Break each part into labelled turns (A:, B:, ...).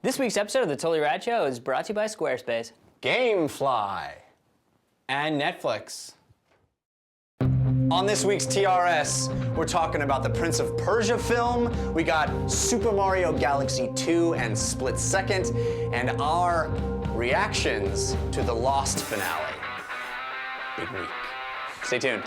A: This week's episode of The Totally Rad Show is brought to you by Squarespace,
B: Gamefly,
C: and Netflix.
B: On this week's TRS, we're talking about the Prince of Persia film. We got Super Mario Galaxy 2 and Split Second, and our reactions to the Lost finale. Big week. Stay tuned.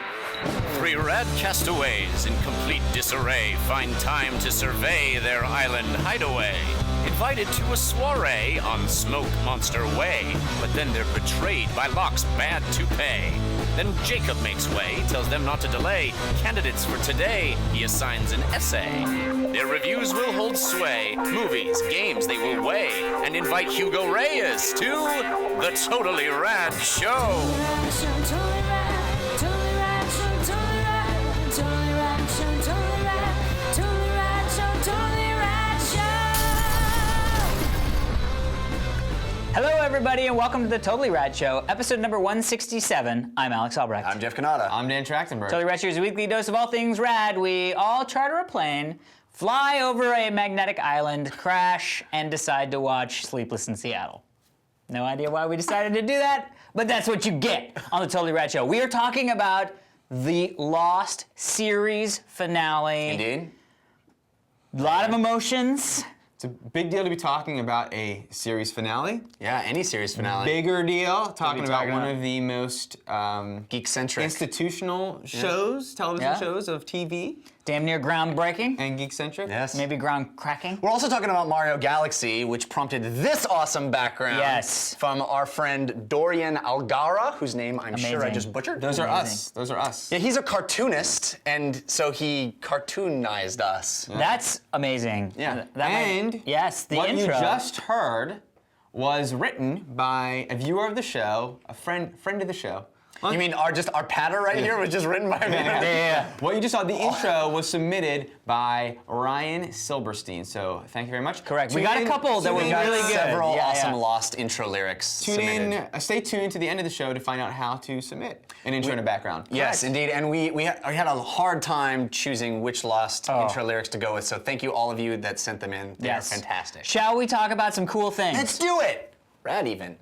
D: Three rad castaways in complete disarray find time to survey their island hideaway. Invited to a soiree on Smoke Monster Way, but then they're betrayed by Locke's bad toupee. Then Jacob makes way, tells them not to delay. Candidates for today, he assigns an essay. Their reviews will hold sway, movies, games they will weigh, and invite Hugo Reyes to The Totally Rad Show.
A: Hello, everybody, and welcome to The Totally Rad Show, episode number 167. I'm Alex Albrecht.
B: I'm Jeff Canada.
C: I'm Dan Trachtenberg.
A: Totally Rad Show is a weekly dose of all things rad. We all charter a plane, fly over a magnetic island, crash, and decide to watch Sleepless in Seattle. No idea why we decided to do that, but that's what you get on The Totally Rad Show. We are talking about the Lost series finale.
B: Indeed.
A: A lot of emotions.
C: It's a big deal to be talking about a series finale.
B: Yeah, any series finale.
C: Bigger deal, talking about
B: talking
C: one
B: about
C: of the most
B: geek-centric
C: institutional shows, television shows of TV,
A: Damn near groundbreaking.
C: and geek-centric.
B: Yes.
A: Maybe ground cracking.
B: We're also talking about Mario Galaxy, which prompted this awesome background
A: Yes.
B: from our friend Dorian Algara, whose name I'm sure I
A: Amazing.
B: just butchered.
C: Those are
A: Amazing.
C: us. Those are us.
B: Yeah, he's a cartoonist, and so he cartoonized us.
A: That's amazing.
B: Yeah.
A: Yes, the
C: what
A: intro.
C: you just heard was written by a viewer of the show, a friend of the show.
B: You mean our patter right here was just written by me?
A: Yeah.
C: What you just saw, the intro was submitted by Ryan Silberstein. So thank you very much.
A: Correct. We
C: Tune
A: got a
C: in-
A: couple that
C: tune
A: were
C: in-
A: really good.
B: Several
A: Yeah,
B: awesome
A: yeah.
B: Lost intro lyrics
C: Tune
B: submitted.
C: in. Stay tuned to the end of the show to find out how to submit an intro and a background.
B: Yes,
C: Correct.
B: indeed, and we had a hard time choosing which Lost intro lyrics to go with, so thank you all of you that sent them in. They are fantastic.
A: Shall we talk about some cool things?
B: Let's do it! Rad even.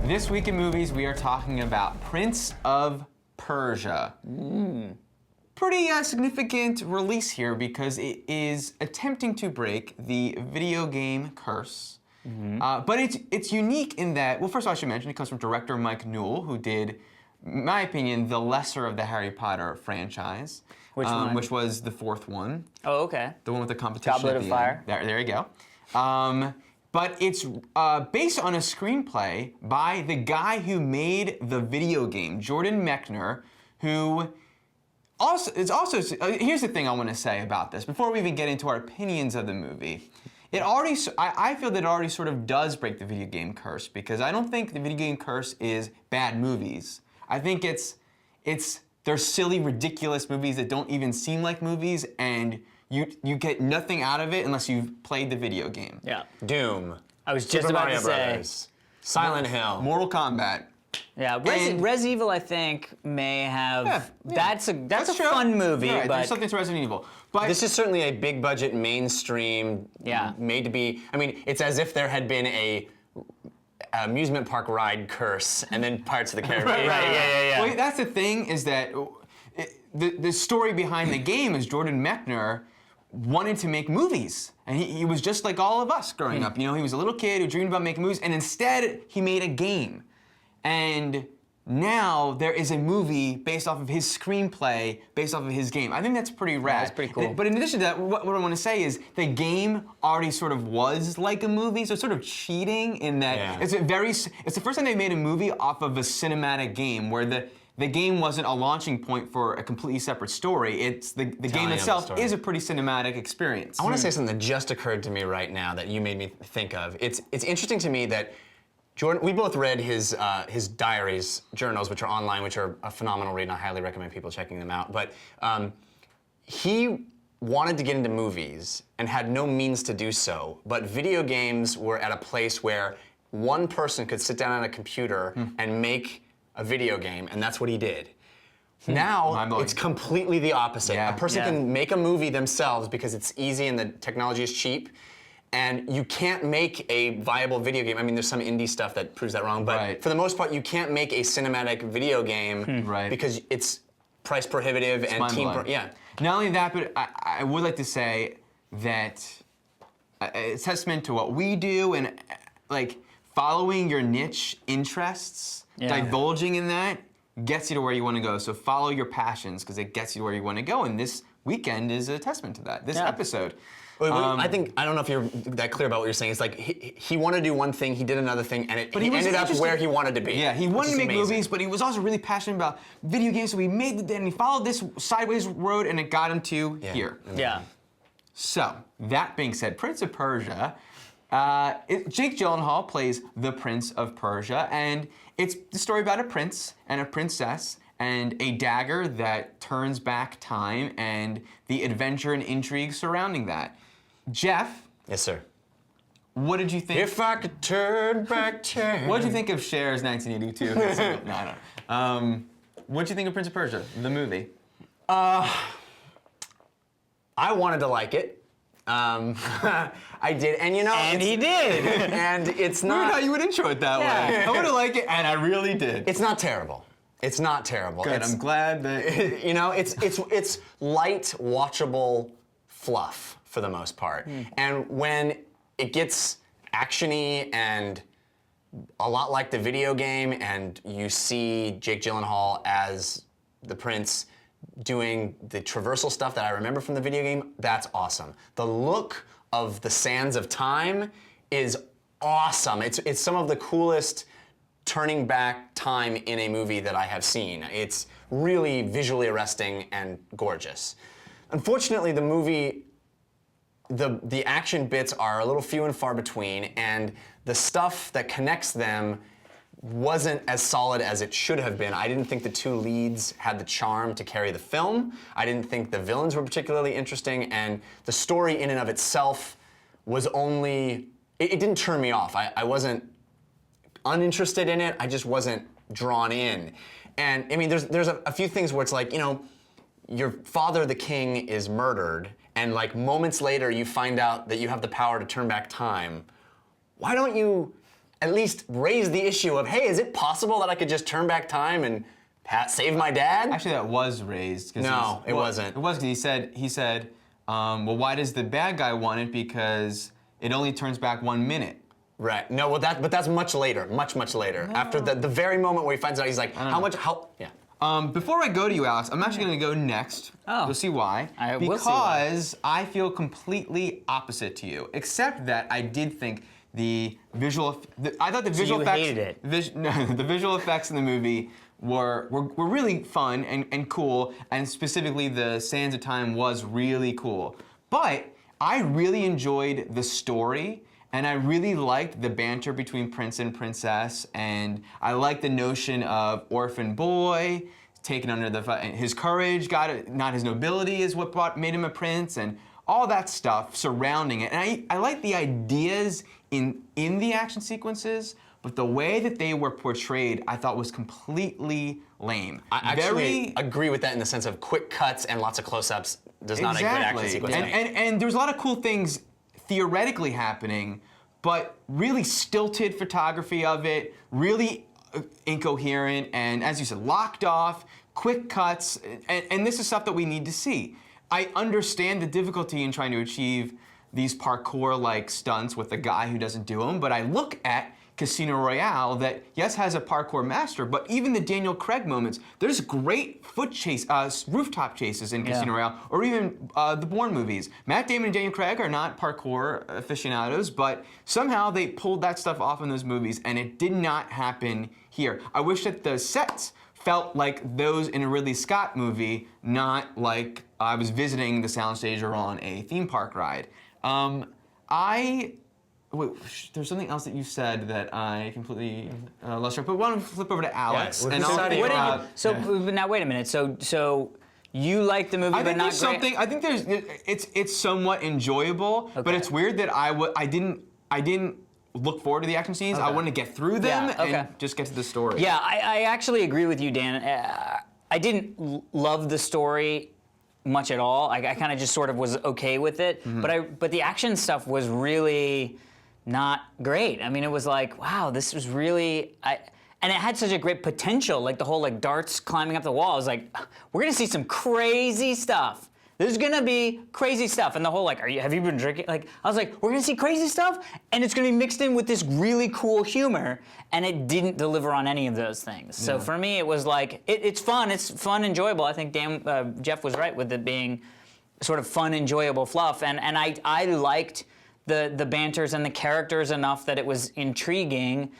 C: This week in movies, we are talking about Prince of Persia. Pretty significant release here because it is attempting to break the video game curse. But it's unique in that, well, first of all, I should mention it comes from director Mike Newell, who did, in my opinion, the lesser of the Harry Potter franchise.
A: Which one?
C: Which was the fourth one.
A: Oh, okay.
C: The one with the competition
A: Goblet
C: at
A: of
C: the
A: Fire.
C: end. There you go. But it's based on a screenplay by the guy who made the video game, Jordan Mechner, who here's the thing I want to say about this, before we even get into our opinions of the movie. I feel that it already sort of does break the video game curse, because I don't think the video game curse is bad movies. I think they're silly, ridiculous movies that don't even seem like movies, and you get nothing out of it unless you've played the video game.
A: Yeah.
B: Doom.
A: I was just
B: Super
A: about
B: Mario
A: to say.
B: Brothers. Silent Hill.
C: Mortal Kombat.
A: Yeah,
C: And-
A: Res Evil, I think, may have.
C: Yeah.
A: That's a
C: true.
A: fun movie,
C: Right,
A: but
C: there's something to Resident Evil. But
B: This is certainly a big budget, mainstream,
A: Yeah.
B: made to be, I mean, it's as if there had been a amusement park ride curse and then Pirates of the Caribbean.
A: yeah.
C: Well, that's the thing, is that the story behind the game is Jordan Mechner wanted to make movies. And he was just like all of us growing up. You know, he was a little kid who dreamed about making movies, and instead he made a game. And now there is a movie based off of his screenplay, based off of his game. I think that's pretty rad.
A: That's pretty cool.
C: But in addition to that, what I want to say is the game already sort of was like a movie, so it's sort of cheating in that
B: Yeah.
C: it's the first time they made a movie off of a cinematic game where the game wasn't a launching point for a completely separate story. It's the game
B: of the
C: itself
B: story.
C: is a pretty cinematic experience.
B: I want to say something that just occurred to me right now that you made me think of. It's interesting to me that Jordan, we both read his diaries, journals, which are online, which are a phenomenal read, and I highly recommend people checking them out. But he wanted to get into movies and had no means to do so, but video games were at a place where one person could sit down on a computer and make a video game, and that's what he did. Now, it's completely the opposite.
C: Yeah.
B: A person can make a movie themselves because it's easy and the technology is cheap, and you can't make a viable video game. I mean, there's some indie stuff that proves that wrong, but for the most part, you can't make a cinematic video game because it's price prohibitive and yeah.
C: Not only that, but I would like to say that it's testament to what we do and like following your niche interests, divulging in that gets you to where you want to go. So follow your passions because it gets you where you want to go. And this weekend is a testament to that. This episode.
B: I don't know if you're that clear about what you're saying. It's like he wanted to do one thing, he did another thing, and he ended up where he wanted to be.
C: Yeah, he wanted to make movies, but he was also really passionate about video games, so he made and he followed this sideways road, and it got him to here.
A: Yeah.
C: So, that being said, Prince of Persia, Jake Gyllenhaal plays the Prince of Persia, and it's the story about a prince and a princess and a dagger that turns back time and the adventure and intrigue surrounding that. Jeff.
B: Yes, sir.
C: What did you think?
B: If I could turn back time.
C: What did you think of Cher's 1982? No. What did you think of Prince of Persia, the movie?
B: I wanted to like it. I did, and you know.
A: And he did.
B: And it's not.
C: Weird how you would intro it that way. I want to like it, and I really did.
B: It's not terrible. It's not terrible.
C: Good. I'm glad that.
B: You know, it's light, watchable fluff for the most part. And when it gets actiony and a lot like the video game, and you see Jake Gyllenhaal as the prince doing the traversal stuff that I remember from the video game, that's awesome. The look of the sands of time is awesome. It's some of the coolest turning back time in a movie that I have seen. It's really visually arresting and gorgeous. Unfortunately, the movie, the action bits are a little few and far between, and the stuff that connects them wasn't as solid as it should have been. I didn't think the two leads had the charm to carry the film. I didn't think the villains were particularly interesting, and the story in and of itself was only, it didn't turn me off. I wasn't uninterested in it, I just wasn't drawn in. And I mean, there's a few things where it's like, you know, your father, the king, is murdered, and like moments later you find out that you have the power to turn back time. Why don't you at least raise the issue of, hey, is it possible that I could just turn back time and save my dad?
C: Actually, that was raised.
B: No, it wasn't.
C: It was because he said, well, why does the bad guy want it? Because it only turns back 1 minute.
B: Right. No, well, but that's much later, much later. No. After the very moment where he finds out, he's like,
C: Before I go to you, Alex, I'm actually going to go next.
A: Oh.
C: You'll see why. Because I feel completely opposite to you, except that I did think the visual. I thought the visual effects.
A: You hated it.
C: The visual effects in the movie were really fun and cool, and specifically the Sands of Time was really cool. But I really enjoyed the story. And I really liked the banter between Prince and Princess, and I liked the notion of orphan boy taken under his courage, not his nobility is what made him a prince, and all that stuff surrounding it. And I like the ideas in the action sequences, but the way that they were portrayed, I thought was completely lame.
B: I actually agree with that in the sense of quick cuts and lots of close-ups does not a good action sequence.
C: And there's a lot of cool things theoretically happening, but really stilted photography of it, really incoherent, and as you said, locked off, quick cuts, and this is stuff that we need to see. I understand the difficulty in trying to achieve these parkour-like stunts with a guy who doesn't do them, but I look at Casino Royale that, yes, has a parkour master, but even the Daniel Craig moments, there's great rooftop chases in Casino Royale, or even the Bourne movies. Matt Damon and Daniel Craig are not parkour aficionados, but somehow they pulled that stuff off in those movies, and it did not happen here. I wish that the sets felt like those in a Ridley Scott movie, not like I was visiting the soundstage or on a theme park ride. Wait, there's something else that you said that I completely lost track. But why don't we flip over to Alex?
B: Yeah,
A: now wait a minute. So You like the movie,
C: I
A: but
C: think
A: not
C: there's
A: great.
C: something. I think it's somewhat enjoyable, but
A: Okay.
C: it's weird that I didn't look forward to the action scenes. I
A: Okay.
C: wanted to get through them
A: Yeah, okay.
C: and just get to the story.
A: Yeah, I actually agree with you, Dan. I didn't love the story much at all. I kind of just sort of was okay with it. But the action stuff was really not great. I mean, it was like, wow, this was really. And it had such a great potential, like the whole like darts climbing up the wall. I was like, we're gonna see some crazy stuff. There's gonna be crazy stuff, and the whole like, have you been drinking? Like, I was like, we're gonna see crazy stuff, and it's gonna be mixed in with this really cool humor, and it didn't deliver on any of those things. So for me, it was like, it's fun, enjoyable. I think Jeff was right with it being sort of fun, enjoyable fluff, and I liked the banters and the characters enough that it was intriguing.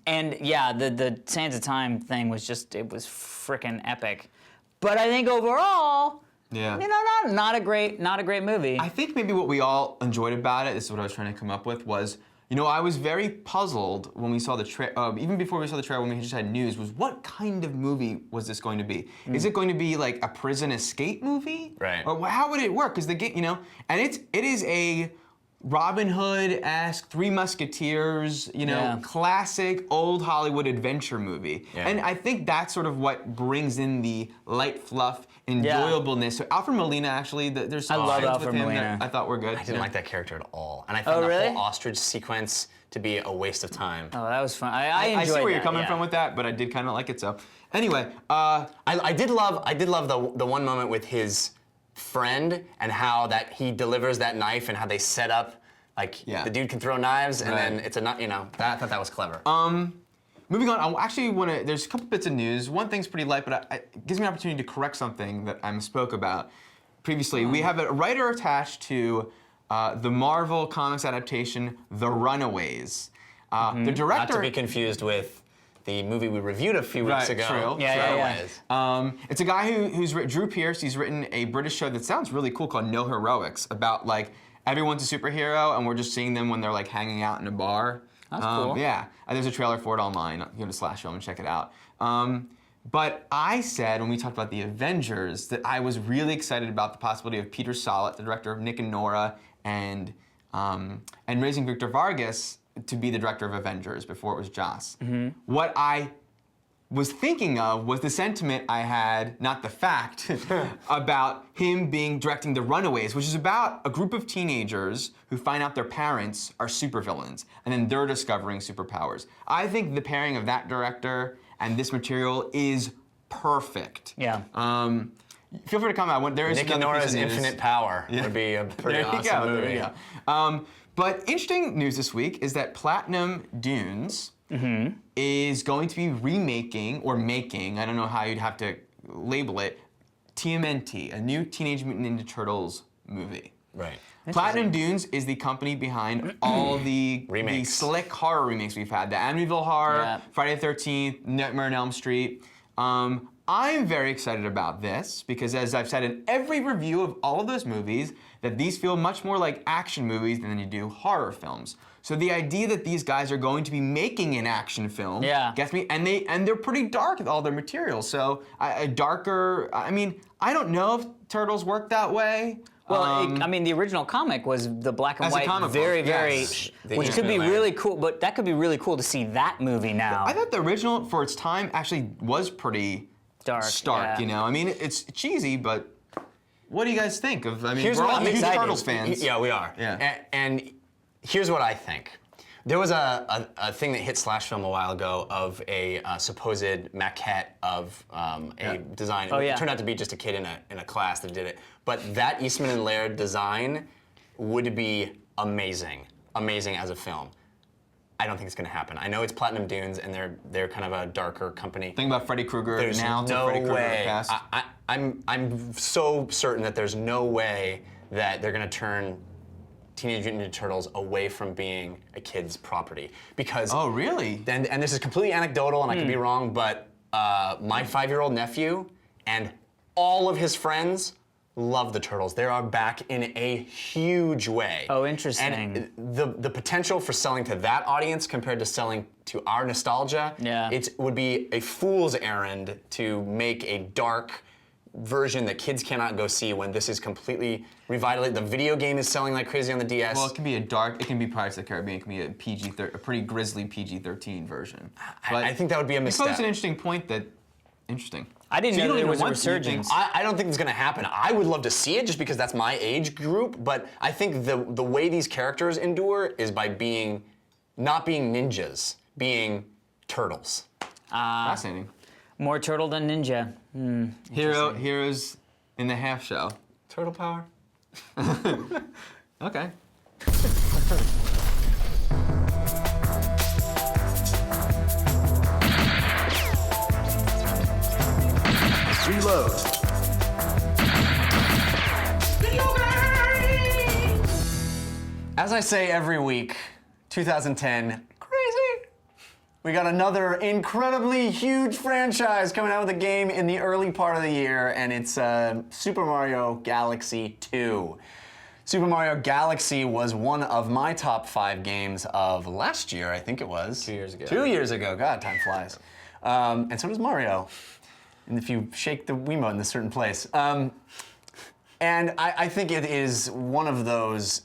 A: And yeah, the Sands of Time thing was it was freaking epic. But I think overall,
C: Yeah.
A: you know, not a great movie.
C: I think maybe what we all enjoyed about it, this is what I was trying to come up with, was, you know, I was very puzzled when we saw the trailer, even before we saw the trailer, when we just had news, was what kind of movie was this going to be? Is it going to be like a prison escape movie?
B: Right.
C: Or how would it work? Because the game, you know, and it is a Robin Hood-esque, Three Musketeers, you know,
A: Yeah.
C: classic old Hollywood adventure movie.
B: Yeah.
C: And I think that's sort of what brings in the light fluff, enjoyableness. So Alfred Molina, actually, there's some
A: I love
C: scenes
A: Alfred
C: with him
A: Molina.
C: that I thought were good.
B: I didn't like that character at all, and I found the
A: really?
B: whole ostrich sequence to be a waste of time.
A: Oh, that was fun. I enjoyed
C: I see where you're
A: that,
C: coming
A: yeah.
C: from with that, but I did kind of like it. So, anyway,
B: I did love the one moment with his friend and how that he delivers that knife and how they set up like the dude can throw knives and then it's a you know I thought that was clever.
C: moving on, I actually want to. There's a couple bits of news. One thing's pretty light, but it gives me an opportunity to correct something that I misspoke about previously. We have a writer attached to the Marvel Comics adaptation, The Runaways. The director.
B: Not to be confused with the movie we reviewed a few weeks ago.
C: True.
A: Yeah.
C: It's a guy who's written, Drew Pearce. He's written a British show that sounds really cool called No Heroics, about like everyone's a superhero and we're just seeing them when they're like hanging out in a bar.
A: That's cool.
C: Yeah, there's a trailer for it online. You go to /film and check it out. But I said when we talked about the Avengers that I was really excited about the possibility of Peter Sollett, the director of Nick and Nora, and Raising Victor Vargas, to be the director of Avengers before it was Joss. What I was thinking of was the sentiment I had, not the fact, about him directing The Runaways, which is about a group of teenagers who find out their parents are supervillains, and then they're discovering superpowers. I think the pairing of that director and this material is perfect.
A: Yeah.
C: Feel free to comment. There is
B: Nick and
C: another piece
B: Nora's
C: of news.
B: Infinite Power would be a pretty
C: There you
B: awesome
C: go.
B: movie.
C: There you go. But interesting news this week is that Platinum Dunes is going to be remaking or making, I don't know how you'd have to label it, TMNT, a new Teenage Mutant Ninja Turtles movie.
B: Right.
C: Platinum Dunes is the company behind all the
B: Remakes.
C: slick horror remakes we've had. The Amityville Horror,
A: Yeah.
C: Friday the 13th, Nightmare on Elm Street. I'm very excited about this because, as I've said in every review of all of those movies, that these feel much more like action movies than they do horror films. So the idea that these guys are going to be making an action film gets me, and they're pretty dark with all their material. So a darker. I mean, I don't know if Turtles work that way.
A: Well, I mean, the original comic was the black and
C: As a
A: white,
C: comic
A: very,
C: book,
A: very,
C: yes.
A: which could be really cool. But that could be really cool to see that movie now.
C: I thought the original, for its time, actually was pretty stark.
A: Yeah.
C: You know, I mean, it's cheesy, but what do you guys think of? I mean,
B: Here's
C: we're
B: what
C: all
B: I'm
C: huge
B: excited.
C: Turtles fans.
B: Yeah, we are.
C: Yeah.
B: And here's what I think. There was a thing that hit /film a while ago of a supposed maquette of a design.
A: Oh, yeah.
B: It turned out to be just a kid in a class that did it. But that Eastman and Laird design would be amazing as a film. I don't think it's going to happen. I know it's Platinum Dunes, and they're kind of a darker company.
C: Think about Freddy Krueger
B: There's
C: now to
B: no
C: Freddy Krueger
B: way.
C: cast.
B: I'm so certain that there's no way that they're going to turn Teenage Mutant Ninja Turtles away from being a kid's property. Because
C: Oh, really?
B: and this is completely anecdotal, and I could be wrong, but my 5-year-old nephew and all of his friends love the Turtles. They are back in a huge way.
A: Oh, interesting.
B: And the potential for selling to that audience compared to selling to our nostalgia,
A: Yeah.
B: it would be a fool's errand to make a dark, version that kids cannot go see when this is completely revitalized. The video game is selling like crazy on the DS.
C: Well, it can be it can be Pirates of the Caribbean, it can be a pretty grisly PG-13 version. But
B: I think that would be a
C: you
B: misstep.
C: posed an interesting point that, interesting.
A: I didn't
C: So you
A: know
C: don't
A: there
C: even
A: was a
C: want to- you think-
A: resurgence.
B: I don't think it's going to happen. I would love to see it just because that's my age group, but I think the way these characters endure is by not being ninjas, being turtles.
C: Fascinating.
A: More turtle than ninja.
C: Heroes in the half shell.
B: Turtle power?
C: Okay.
B: Reload. As I say every week, 2010, crazy. We got another incredibly huge franchise coming out with a game in the early part of the year, and it's Super Mario Galaxy 2. Super Mario Galaxy was one of my top 5 games of last year, I think it was.
C: 2 years ago.
B: 2 years ago, God, time flies. And so does Mario. And if you shake the Wiimote in a certain place. And I think it is one of those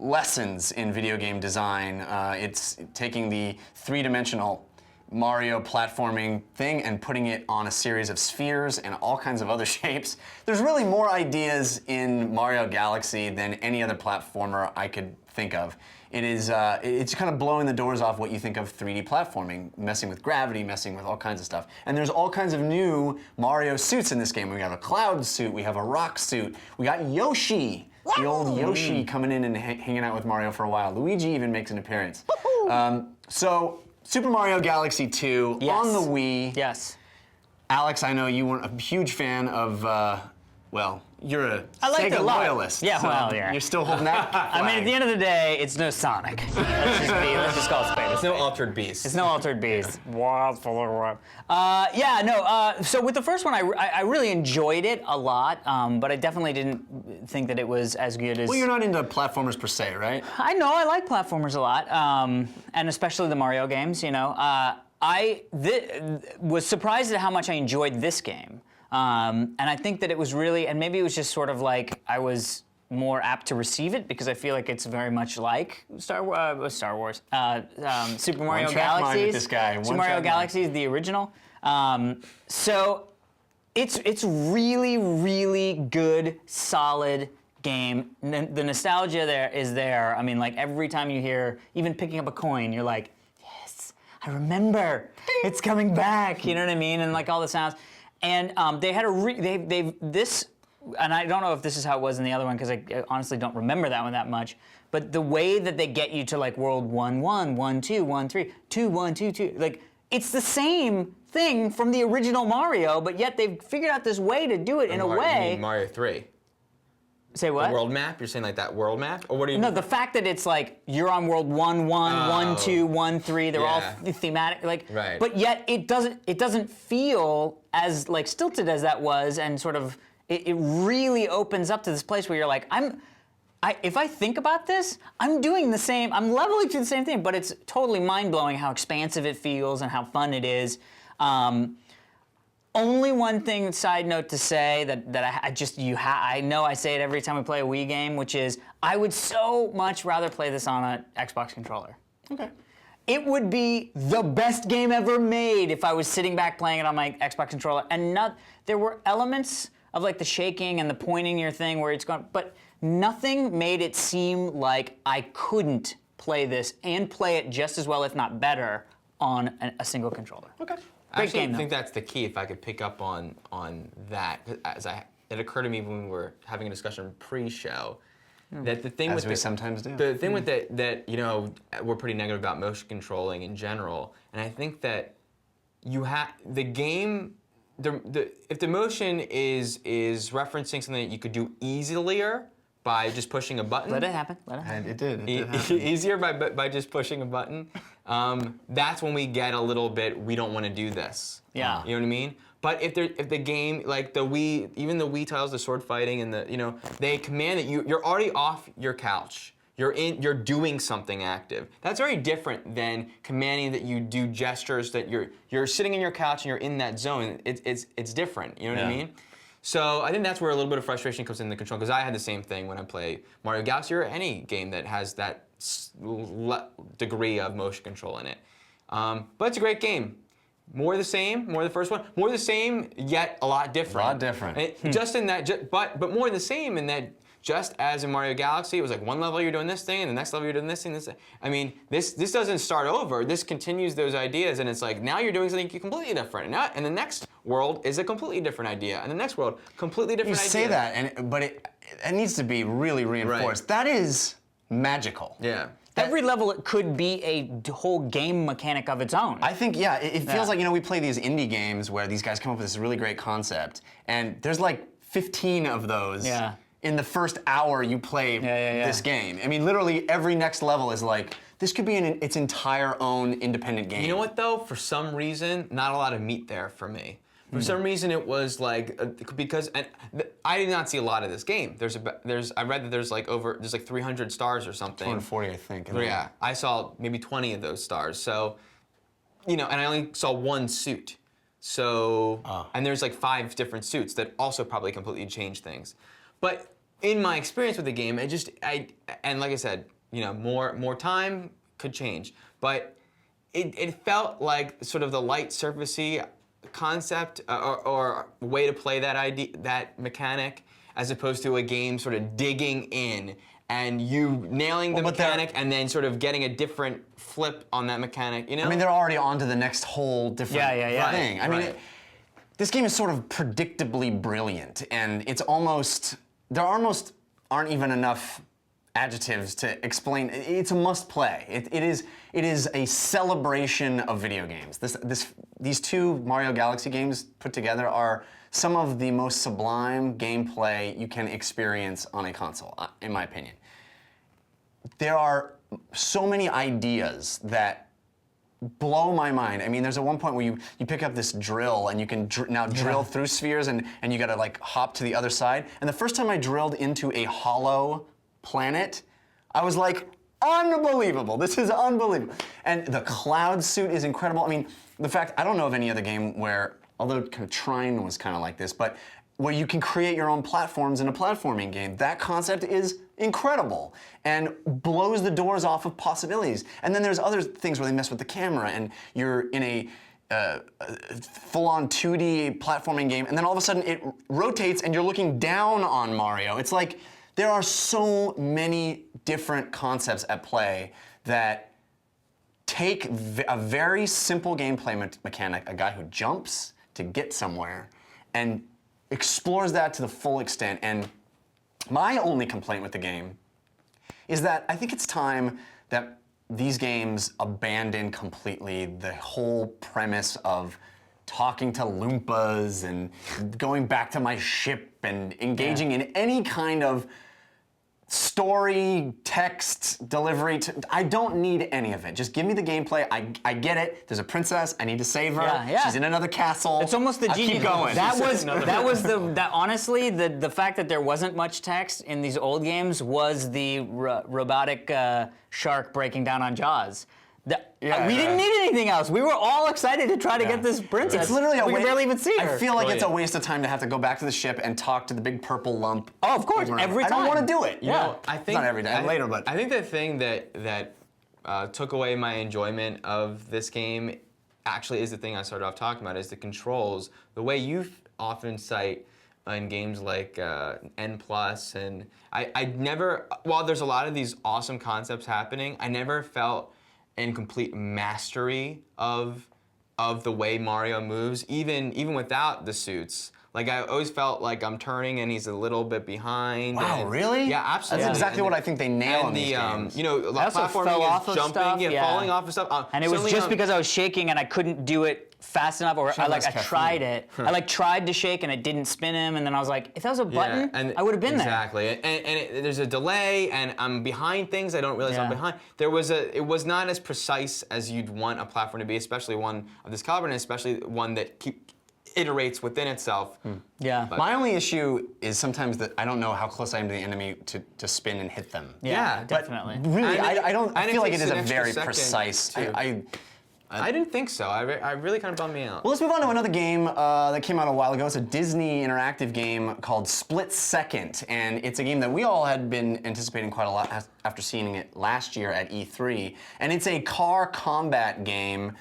B: lessons in video game design. It's taking the three-dimensional Mario platforming thing and putting it on a series of spheres and all kinds of other shapes. There's really more ideas in Mario Galaxy than any other platformer I could think of. It's kind of blowing the doors off what you think of 3D platforming, messing with gravity, messing with all kinds of stuff. And there's all kinds of new Mario suits in this game. We have a cloud suit, we have a rock suit, we got Yoshi, the old Yoshi coming in and hanging out with Mario for a while. Luigi even makes an appearance. So, Super Mario Galaxy 2
A: Yes.
B: on the Wii.
A: Yes.
B: Alex, I know you weren't a huge fan of, well, you're a
A: I liked it
B: Sega
A: a lot.
B: loyalist.
A: Yeah,
B: so
A: well, yeah.
B: You're still holding that
A: I mean, at the end of the day, it's no Sonic. Let's just call it spade a
C: It's no
A: spade.
C: Altered Beast.
A: It's no Altered Beast. Wild full of what? So with the first one, I really enjoyed it a lot, but I definitely didn't think that it was as good as.
B: Well, you're not into platformers per se, right?
A: I know I like platformers a lot, and especially the Mario games. You know, I was surprised at how much I enjoyed this game, and I think that it was really, and maybe it was just sort of like I was more apt to receive it because I feel like it's very much like Super Mario
B: One-track mind
A: Galaxies.
B: with this guy.
A: Super
B: One-track
A: Mario
B: mind.
A: Galaxies, the original. So it's really, really good, solid game. The nostalgia there is there. I mean, like every time you hear, even picking up a coin, you're like, yes, I remember. It's coming back. You know what I mean? And like all the sounds. And they had this. And I don't know if this is how it was in the other one because I honestly don't remember that one that much. But the way that they get you to like world 1, 1, 1, 2, 1, 3, 2, 1, 2, 2, like it's the same thing from the original Mario, but yet they've figured out this way to do it in a
C: You
A: way.
C: mean Mario 3.
A: Say what?
C: The world map? You're saying like that world map? Or what do you
A: No, the fact that it's like you're on world 1, 1, 1, 2, 1, 3, they're all
C: Yeah.
A: thematic, like.
C: Right.
A: But yet it doesn't feel as like stilted as that was, and sort of it really opens up to this place where you're like, if I think about this, I'm doing the same, I'm leveling to the same thing, but it's totally mind-blowing how expansive it feels and how fun it is. Only one thing, side note to say that I know I say it every time we play a Wii game, which is I would so much rather play this on an Xbox controller.
B: Okay.
A: It would be the best game ever made if I was sitting back playing it on my Xbox controller. And there were elements of like the shaking and the pointing your thing where it's going, but nothing made it seem like I couldn't play this and play it just as well, if not better, on a single controller.
B: Okay.
C: I actually
A: game, though.
C: think that's the key. If I could pick up on that, it occurred to me when we were having a discussion pre-show that the thing
B: As
C: with
B: we sometimes do.
C: the thing with that we're pretty negative about motion controlling in general, and I think that the game. If the motion is referencing something that you could do easier by just pushing a button.
A: Let it happen. Let it happen.
B: And it did happen.
C: Easier by just pushing a button. That's when we get a little bit. We don't want to do this.
A: Yeah.
C: You know what I mean? But if the game, like the Wii, even the Wii titles, the sword fighting, and they command that you're already off your couch. You're doing something active. That's very different than commanding that you do gestures that you're sitting in your couch and you're in that zone. It's different. You know what I
B: Yeah.
C: mean? So I think that's where a little bit of frustration comes in the control, because I had the same thing when I play Mario Galaxy or any game that has that degree of motion control in it. But it's a great game. More the same, more the first one. More the same, yet a lot different.
B: A lot different.
C: Just in that, but more the same in that. Just as in Mario Galaxy, it was like one level you're doing this thing, and the next level you're doing this thing. I mean, this doesn't start over. This continues those ideas, and it's like now you're doing something completely different. And the next world is a completely different idea, and the next world completely different idea.
B: You say that, but it needs to be really reinforced.
C: Right.
B: That is magical.
C: Yeah.
A: Every level it could be a whole game mechanic of its own.
B: I think, yeah, it feels like, we play these indie games where these guys come up with this really great concept, and there's like 15 of those.
A: Yeah.
B: In the first hour you play this game. I mean, literally every next level is like, this could be its entire own independent game.
C: You know what though? For some reason, not a lot of meat there for me. For some reason, it was like because I did not see a lot of this game. I read that there's like 300 stars or something.
B: 240, I think.
C: Yeah, I saw maybe 20 of those stars. So, and I only saw one suit. So, and there's like 5 different suits that also probably completely change things. But in my experience with the game, and like I said, more time could change. But it felt like sort of the light surfacey concept or way to play that mechanic, as opposed to a game sort of digging in and you nailing the mechanic and then sort of getting a different flip on that mechanic.
B: I mean, they're already on to the next whole different thing. I mean, this game is sort of predictably brilliant, and it's almost. There almost aren't even enough adjectives to explain. It's a must-play. It is a celebration of video games. These 2 Mario Galaxy games put together are some of the most sublime gameplay you can experience on a console, in my opinion. There are so many ideas that blow my mind. I mean, there's at one point where you pick up this drill and you can now drill through spheres and you gotta like hop to the other side. And the first time I drilled into a hollow planet, I was like, unbelievable, this is unbelievable. And the cloud suit is incredible. I mean, the fact, I don't know of any other game where, although kind of Trine was kind of like this, but where you can create your own platforms in a platforming game. That concept is incredible and blows the doors off of possibilities. And then there's other things where they mess with the camera and you're in a full-on 2D platforming game, and then all of a sudden it rotates and you're looking down on Mario. It's like there are so many different concepts at play that take a very simple gameplay mechanic, a guy who jumps to get somewhere, and explores that to the full extent. And my only complaint with the game is that I think it's time that these games abandon completely the whole premise of talking to Loompas and going back to my ship and engaging in any kind of story, text, delivery. I don't need any of it. Just give me the gameplay. I get it. There's a princess. I need to save her.
A: Yeah.
B: She's in another castle.
A: It's almost the genius.
B: Keep going.
A: Honestly, the fact that there wasn't much text in these old games was the robotic shark breaking down on Jaws. We didn't need anything else. We were all excited to try to get this princess.
B: It's literally
A: we could barely even see her.
B: I feel like it's a waste of time to have to go back to the ship and talk to the big purple lump.
A: Oh, of course, every time.
B: I don't want to do it.
C: You know, I think
B: not every day. Later, but
C: I think the thing that took away my enjoyment of this game actually is the thing I started off talking about, is the controls. The way you often cite in games like N+, and I never, while there's a lot of these awesome concepts happening, I never felt in complete mastery of the way Mario moves, even without the suits. Like, I always felt like I'm turning and he's a little bit behind.
B: Wow, really?
C: Yeah, absolutely.
B: That's exactly what I think they nail in these games.
C: You know, platforming
A: fell off
C: is
A: of
C: jumping,
A: stuff,
C: falling off of stuff.
A: And it was just because I was shaking and I couldn't do it fast enough, or I tried it. I tried to shake and it didn't spin him, and then I was like, if that was a button, I would have been
C: exactly.
A: there.
C: Exactly, and there's a delay, and I'm behind things. I don't realize I'm behind. It was not as precise as you'd want a platform to be, especially one of this caliber, and especially one that iterates within itself.
A: Yeah.
C: But
B: my only issue is sometimes that I don't know how close I am to the enemy to spin and hit them.
A: Yeah, definitely.
B: Really, I feel like it is a
C: an
B: very
C: extra
B: precise.
C: second, too. I didn't think so. I really kind of bummed me out.
B: Well, let's move on to another game that came out a while ago. It's a Disney interactive game called Split Second, and it's a game that we all had been anticipating quite a lot after seeing it last year at E3. And it's a car combat game,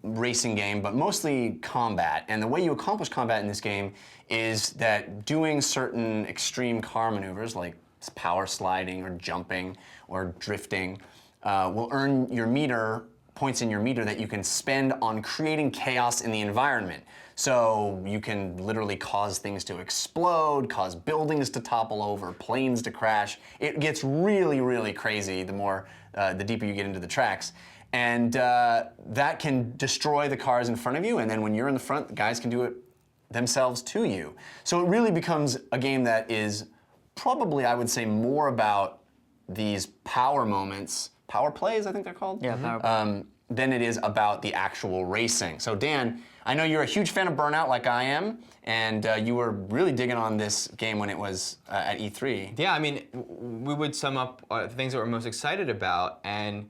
B: racing game, but mostly combat. And the way you accomplish combat in this game is that doing certain extreme car maneuvers, like power sliding or jumping or drifting, will earn your points in your meter that you can spend on creating chaos in the environment. So you can literally cause things to explode, cause buildings to topple over, planes to crash. It gets really, really crazy the deeper you get into the tracks. And that can destroy the cars in front of you, and then when you're in the front, the guys can do it themselves to you. So it really becomes a game that is probably, I would say, more about these power moments, power plays, I think they're called?
A: Yeah, power plays.
B: Than it is about the actual racing. So Dan, I know you're a huge fan of Burnout like I am, and you were really digging on this game when it was at E3.
C: Yeah, I mean, we would sum up the things that we're most excited about, and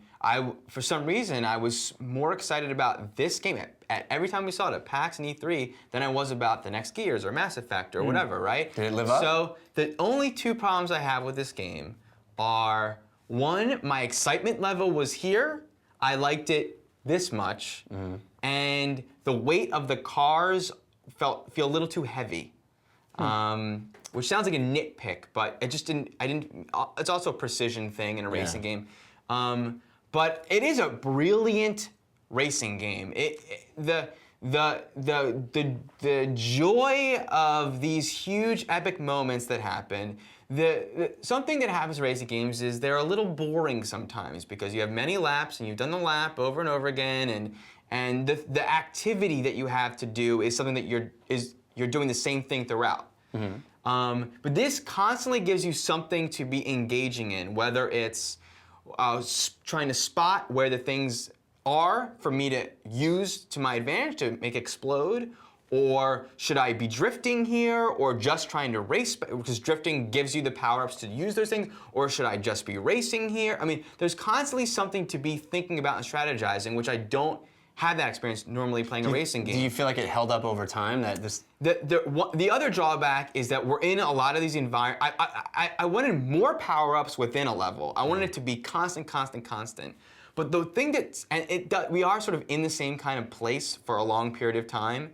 C: for some reason, I was more excited about this game at every time we saw it at PAX and E3 than I was about the next Gears or Mass Effect or whatever, right?
B: Did it live up?
C: So the only two problems I have with this game are, one, my excitement level was here. I liked it this much, and the weight of the cars feel a little too heavy, which sounds like a nitpick, but it just didn't. It's also a precision thing in a racing game, but it is a brilliant racing game. The joy of these huge epic moments that happen. Something that happens in racing games is they're a little boring sometimes because you have many laps and you've done the lap over and over again, and the activity that you have to do is something that you're doing the same thing throughout. But this constantly gives you something to be engaging in, whether it's trying to spot where the things are for me to use to my advantage to make explode, or should I be drifting here, or just trying to race, because drifting gives you the power-ups to use those things, or should I just be racing here? I mean, there's constantly something to be thinking about and strategizing, which I don't have that experience normally playing a racing game.
B: Do you feel like it held up over time?
C: The other drawback is that we're in a lot of these environments. I wanted more power-ups within a level. I wanted it to be constant. But the thing we are sort of in the same kind of place for a long period of time.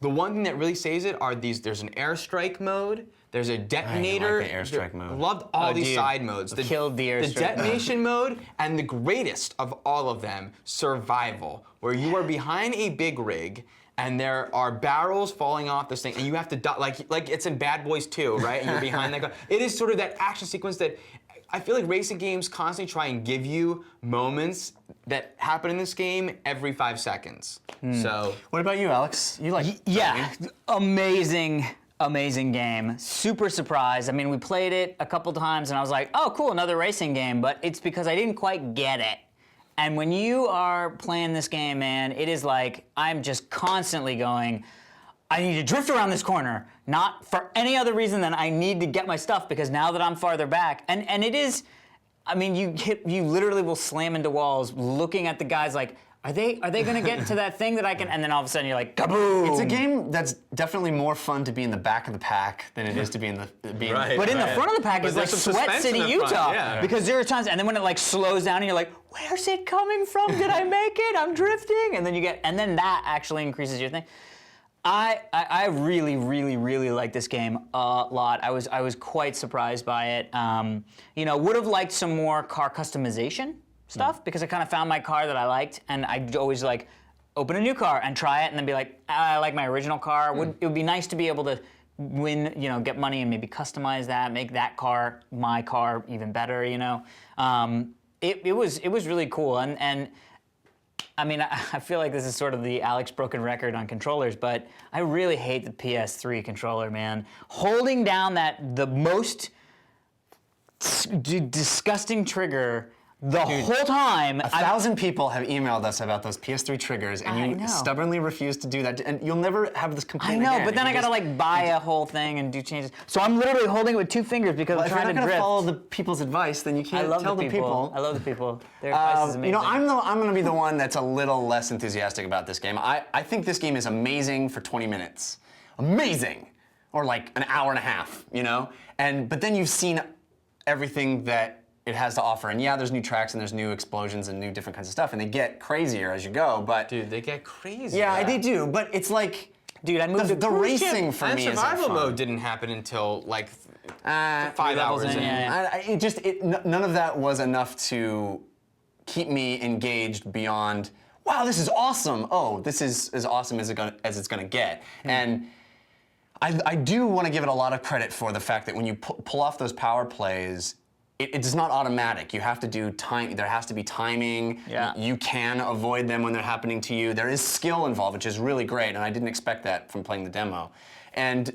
C: The one thing that really saves it are there's an airstrike mode, there's a detonator.
B: I like the airstrike mode.
C: Loved all these side modes.
A: Killed the airstrike.
C: The detonation mode, and the greatest of all of them, survival, where you are behind a big rig, and there are barrels falling off this thing, and you have to like it's in Bad Boys 2, right? And you're behind that guy. It is sort of that action sequence that I feel like racing games constantly try and give you moments that happen in this game every 5 seconds. So,
B: What about you, Alex? You like?
A: Yeah, amazing game. Super surprised. I mean, we played it a couple times and I was like, oh, cool, another racing game, but it's because I didn't quite get it. And when you are playing this game, man, it is like I'm just constantly going, I need to drift around this corner, not for any other reason than I need to get my stuff, because now that I'm farther back, and it is, I mean, you literally will slam into walls looking at the guys like, are they gonna get to that thing that I can, and then all of a sudden you're like, kaboom!
B: It's a game that's definitely more fun to be in the back of the pack than it is to be in the
C: Right.
A: But in the front of the pack is like
C: there's some
A: Sweat
C: suspense
A: City,
C: in the front,
A: Utah,
C: yeah.
A: because there are times, and then when it like slows down and you're like, where's it coming from? Did I make it? I'm drifting, and then that actually increases your thing. I really, really, really like this game a lot. I was quite surprised by it. Would have liked some more car customization stuff because I kind of found my car that I liked, and I'd always like open a new car and try it, and then be like, I like my original car. It would be nice to be able to win, get money and maybe customize that, make that car, my car, even better. It was really cool, and I mean, I feel like this is sort of the Alex broken record on controllers, but I really hate the PS3 controller, man. Holding down the most disgusting trigger The whole time,
B: 1,000 people have emailed us about those PS3 triggers, and
A: I
B: you
A: know.
B: stubbornly refuse to do that, and you'll never have this
A: I
B: complaint
A: know,
B: again.
A: but then
B: You
A: I gotta
B: just-
A: like buy a whole thing and do changes. So I'm literally holding it with 2 fingers because
B: Well,
A: I'm
B: if you're
A: trying
B: not
A: to
B: gonna
A: drift.
B: follow the people's advice, then you
A: I
B: can't
A: love
B: tell the people.
A: I love the people. Their advice is amazing.
B: You know, I'm gonna be the one that's a little less enthusiastic about this game. I think this game is amazing for 20 minutes. Amazing! Or like an hour and a half, you know? But then you've seen everything that it has to offer. And yeah, there's new tracks and there's new explosions and new different kinds of stuff, and they get crazier as you go, but...
C: Dude, they get crazy.
B: Yeah, they do, but it's like...
A: Dude, I moved
B: the
A: cruise ship.
B: racing for
C: And
B: me isn't
C: survival
B: fun.
C: mode didn't happen until like 5
A: levels
C: hours
A: in,
C: in.
A: yeah.
B: None of that was enough to keep me engaged beyond, wow, this is awesome. Oh, this is as awesome as it's gonna get. And I do want to give it a lot of credit for the fact that when you pull off those power plays, it's not automatic. You have to do time. There has to be timing.
A: Yeah.
B: You can avoid them when they're happening to you. There is skill involved, which is really great, and I didn't expect that from playing the demo. And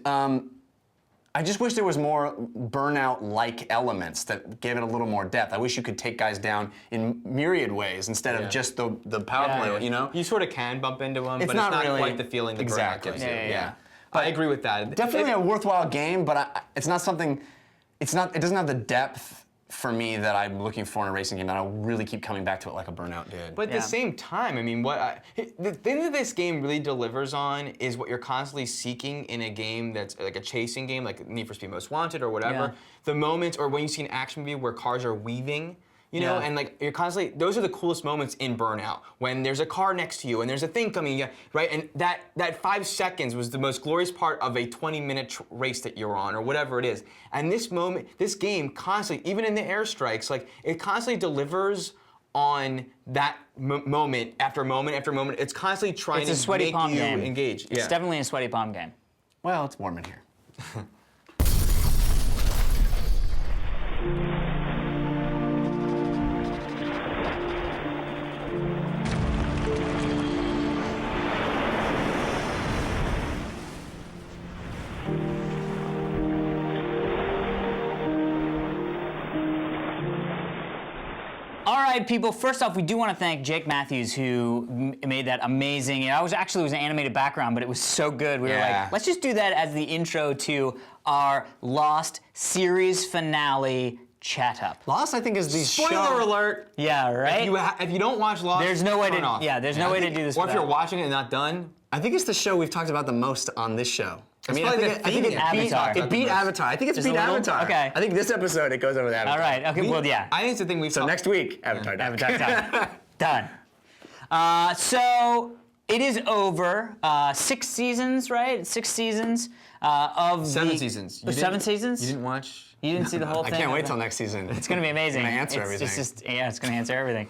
B: I just wish there was more Burnout-like elements that gave it a little more depth. I wish you could take guys down in myriad ways instead of just the power play, you know?
C: You sort of can bump into them, but
B: not
C: it's not
B: really-
C: quite the feeling the
B: Exactly.
C: Burnout gives you.
A: Yeah.
C: I agree with that.
B: Definitely a worthwhile game, but it's not something. It doesn't have the depth for me that I'm looking for in a racing game, and I'll really keep coming back to it like a Burnout did.
C: But at
A: Yeah.
C: the same time, I mean, the thing that this game really delivers on is what you're constantly seeking in a game that's like a chasing game, like Need for Speed Most Wanted or whatever.
A: Yeah.
C: The moments, or when you see an action movie where cars are weaving, you know,
A: Yeah.
C: and like you're constantly, those are the coolest moments in Burnout. When there's a car next to you and there's a thing coming, right? And that 5 seconds was the most glorious part of a 20-minute race that you're on, or whatever it is. And this game constantly, even in the airstrikes, like it constantly delivers on that moment after moment after moment. It's constantly trying
A: It's a
C: to
A: sweaty
C: make
A: palm
C: you
A: game.
C: engage.
A: It's definitely a sweaty palm game.
B: Well, it's warm in here.
A: All right, people. First off, we do want to thank Jake Matthews, who made that amazing. It was an animated background, but it was so good. We were
B: Yeah.
A: like, let's just do that as the intro to our Lost series finale chat up.
B: Lost, I think, is the
C: Spoiler
B: show.
C: alert!
A: Yeah, right.
C: If you don't watch Lost,
A: There's no way
C: turn
A: to-
C: off.
A: yeah, there's no way to do this
C: Or if you're
A: without-
C: watching it and not done,
B: I think it's the show we've talked about the most on this show.
C: probably
B: I
C: the
B: think
C: theme
B: it
C: that we
B: beat
A: talked
B: It
C: about
B: beat
C: the most.
B: Avatar. I think it's
A: Just a
B: beat
A: little?
B: Avatar.
A: Okay.
B: I think this episode it goes over the Avatar.
A: All right. Okay. Well, yeah.
C: I think it's the thing we've
B: So
C: talked.
B: next week, Avatar.
A: Avatar time. Done. So it is over. 6 seasons, right? 6 seasons of
C: 7 seasons. You
A: 7
C: didn't-
A: seasons.
C: You didn't watch?
A: You didn't see the whole
B: I
A: thing.
B: can't wait till next season.
A: It's gonna be amazing.
B: It's gonna answer
A: It's
B: everything.
A: it's gonna answer everything.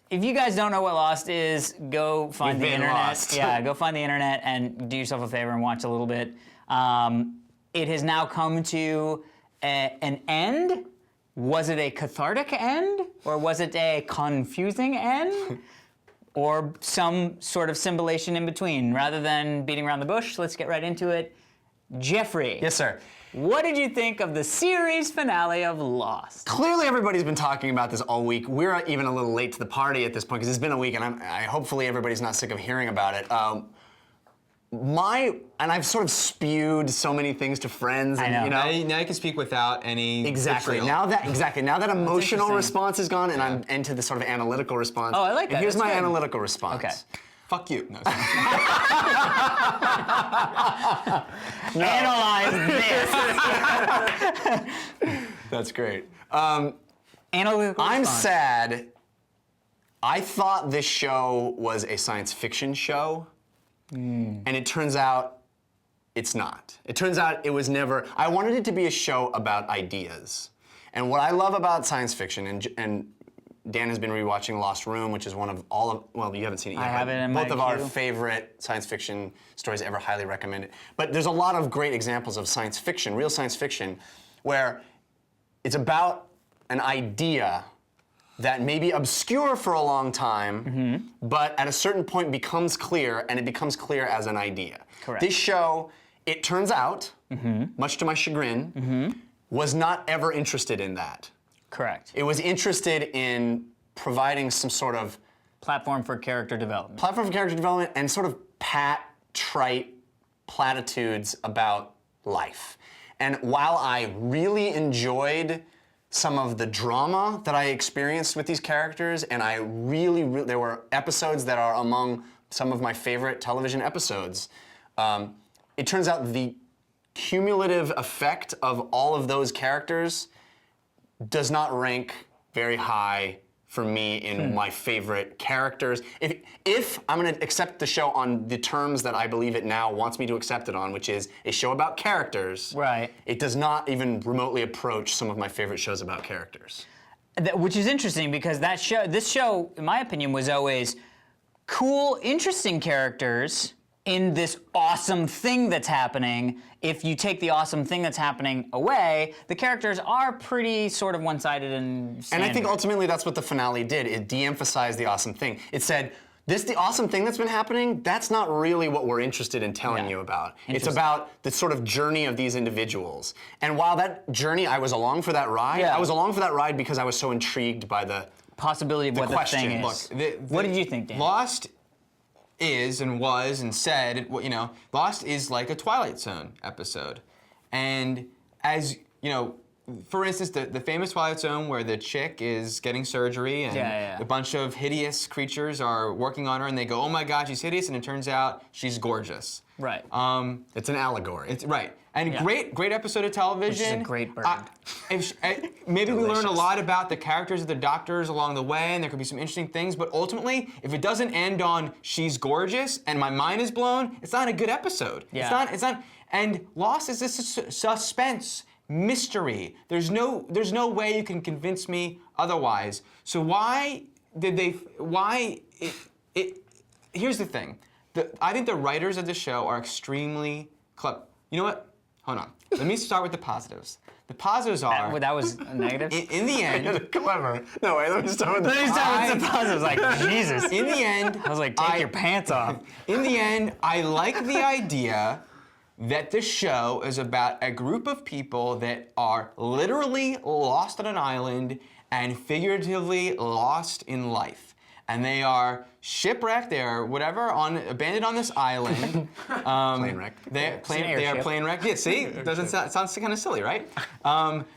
A: If you guys don't know what Lost is, go find
B: You've
A: the
B: been
A: internet.
B: lost.
A: Yeah, go find the internet and do yourself a favor and watch a little bit. It has now come to an end. Was it a cathartic end, or was it a confusing end, or some sort of symbolization in between? Rather than beating around the bush, let's get right into it. Jeffrey.
B: Yes, sir.
A: What did you think of the series finale of Lost?
B: Clearly, everybody's been talking about this all week. We're even a little late to the party at this point because it's been a week, and hopefully everybody's not sick of hearing about it. I've sort of spewed so many things to friends, and
A: know.
B: you know.
C: Now you can speak without any
B: Exactly.
C: vitriol.
B: Now that emotional
A: interesting.
B: response is gone, and I'm into the sort of analytical response.
A: Oh, I like that.
B: And here's
A: That's
B: my
A: good.
B: analytical response.
A: Okay.
C: Fuck you. No,
A: Analyze this.
B: That's great.
A: Analytical
B: I'm
A: response.
B: sad. I thought this show was a science fiction show, and it turns out it's not. It turns out it was never. I wanted it to be a show about ideas. And what I love about science fiction, and Dan has been rewatching Lost Room, which is one of well, you haven't seen it yet.
A: I have
B: but
A: it in my
B: both of our
A: queue.
B: favorite science fiction stories ever, highly recommend it. But there's a lot of great examples of science fiction, real science fiction, where it's about an idea that may be obscure for a long time, but at a certain point becomes clear, and it becomes clear as an idea.
A: Correct.
B: This show, it turns out, much to my chagrin, was not ever interested in that.
A: Correct.
B: It was interested in providing some sort of
A: Platform for character development.
B: and sort of trite platitudes about life. And while I really enjoyed some of the drama that I experienced with these characters, and there were episodes that are among some of my favorite television episodes, it turns out the cumulative effect of all of those characters does not rank very high for me in my favorite characters. If I'm gonna accept the show on the terms that I believe it now wants me to accept it on, which is a show about characters,
A: Right.
B: it does not even remotely approach some of my favorite shows about characters.
A: Which is interesting because this show, in my opinion, was always cool, interesting characters in this awesome thing that's happening. If you take the awesome thing that's happening away, the characters are pretty sort of one-sided and standard.
B: And I think ultimately that's what the finale did. It de-emphasized the awesome thing. It said, the awesome thing that's been happening, that's not really what we're interested in telling you about. It's about the sort of journey of these individuals. And while that journey, I was along for that ride, I was along for that ride because I was so intrigued by the
A: possibility of what the thing is.
C: Look,
A: what did you think, Dan?
C: Lost is and was and said, Lost is like a Twilight Zone episode. And as, for instance, the famous Twilight Zone where the chick is getting surgery and a bunch of hideous creatures are working on her and they go, oh my God, she's hideous, and it turns out she's gorgeous.
A: Right.
B: It's an allegory.
C: It's right. And great episode of television.
A: Which is a great bird.
C: Maybe we learn a lot about the characters of the doctors along the way, and there could be some interesting things, but ultimately, if it doesn't end on she's gorgeous and my mind is blown, it's not a good episode.
A: Yeah.
C: It's not, and Lost is this suspense, mystery. There's no way you can convince me otherwise. So here's the thing. I think the writers of the show are extremely clever. You know what? Hold on. Let me start with the positives. The positives are...
A: That was a negative?
C: In the end...
B: Clever. No, wait, let me start with the
A: positives. Like, Jesus.
C: In the end...
A: I was like, take your pants off.
C: In the end, I like the idea that the show is about a group of people that are literally lost on an island and figuratively lost in life. And they are shipwrecked, they are abandoned on this island.
B: Plane wreck.
C: They are plane wrecked. Yeah, see? Sounds kind of silly, right?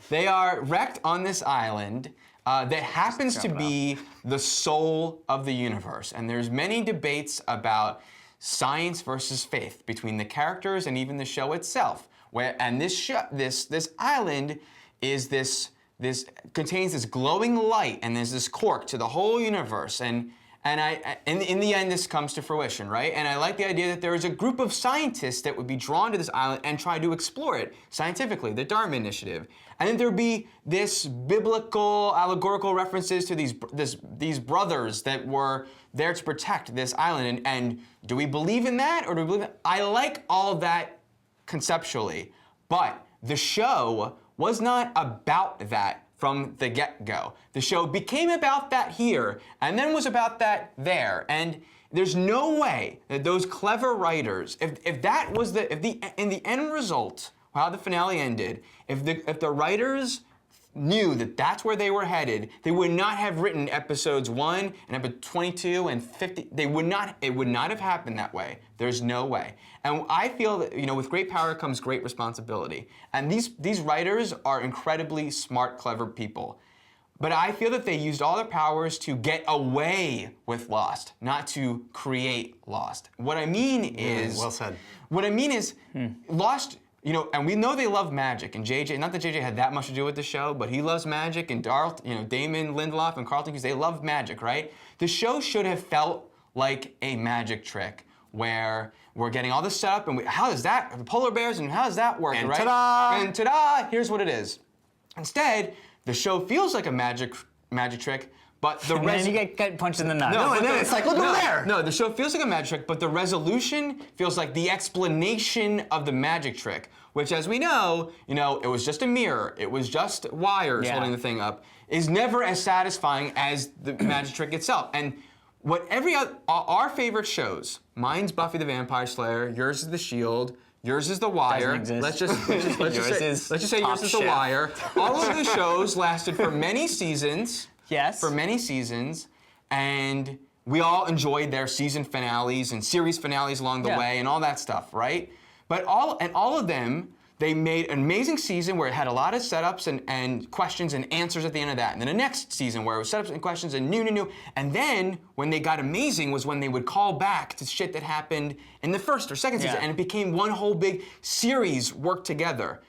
C: They are wrecked on this island that happens to be the soul of the universe. And there's many debates about science versus faith between the characters and even the show itself. This island is this contains this glowing light, and there's this cork to the whole universe, and in the end this comes to fruition, right? And I like the idea that there is a group of scientists that would be drawn to this island and try to explore it scientifically, the Dharma Initiative. And then there'd be this biblical, allegorical references to these brothers that were there to protect this island. And do we believe in that, or do we believe that? I like all that conceptually, but the show was not about that from the get-go. The show became about that here, and then was about that there. And there's no way that those clever writers, if that was in the end result, how the finale ended, if the writers knew that that's where they were headed, they would not have written episodes 1 and episode 22 and 50. It would not have happened that way. There's no way. And I feel that, with great power comes great responsibility. And these writers are incredibly smart, clever people. But I feel that they used all their powers to get away with Lost, not to create Lost. What I mean is...
B: well said.
C: What I mean is, Lost... and we know they love magic, and JJ, not that JJ had that much to do with the show, but he loves magic, and Damon Lindelof and Carlton Cuse, they love magic, right? The show should have felt like a magic trick, where we're getting all this setup, and how does that, the polar bears, and how does that work,
B: and
C: right?
B: Ta-da!
C: And ta-da, here's what it is. Instead, the show feels like a magic trick, but the
A: and then you get punched in the nuts.
B: No, and then it's like, look over there!
C: No, the show feels like a magic trick, but the resolution feels like the explanation of the magic trick, which, as we know, it was just a mirror, it was just wires holding the thing up, is never as satisfying as the magic trick itself. And what our favorite shows, mine's Buffy the Vampire Slayer, yours is The Shield, Yours is The Wire.
A: Doesn't exist.
C: Let's just say
B: Top
C: yours is The
B: Chef.
C: Wire. All of the shows lasted for many seasons.
A: Yes.
C: For many seasons, and we all enjoyed their season finales and series finales along the
A: Yeah.
C: way and all that stuff, right? But all of them, they made an amazing season where it had a lot of setups and questions and answers at the end of that. And then the next season where it was setups and questions and new. And then when they got amazing was when they would call back to shit that happened in the first or second season,
A: Yeah.
C: and it became one whole big series worked together.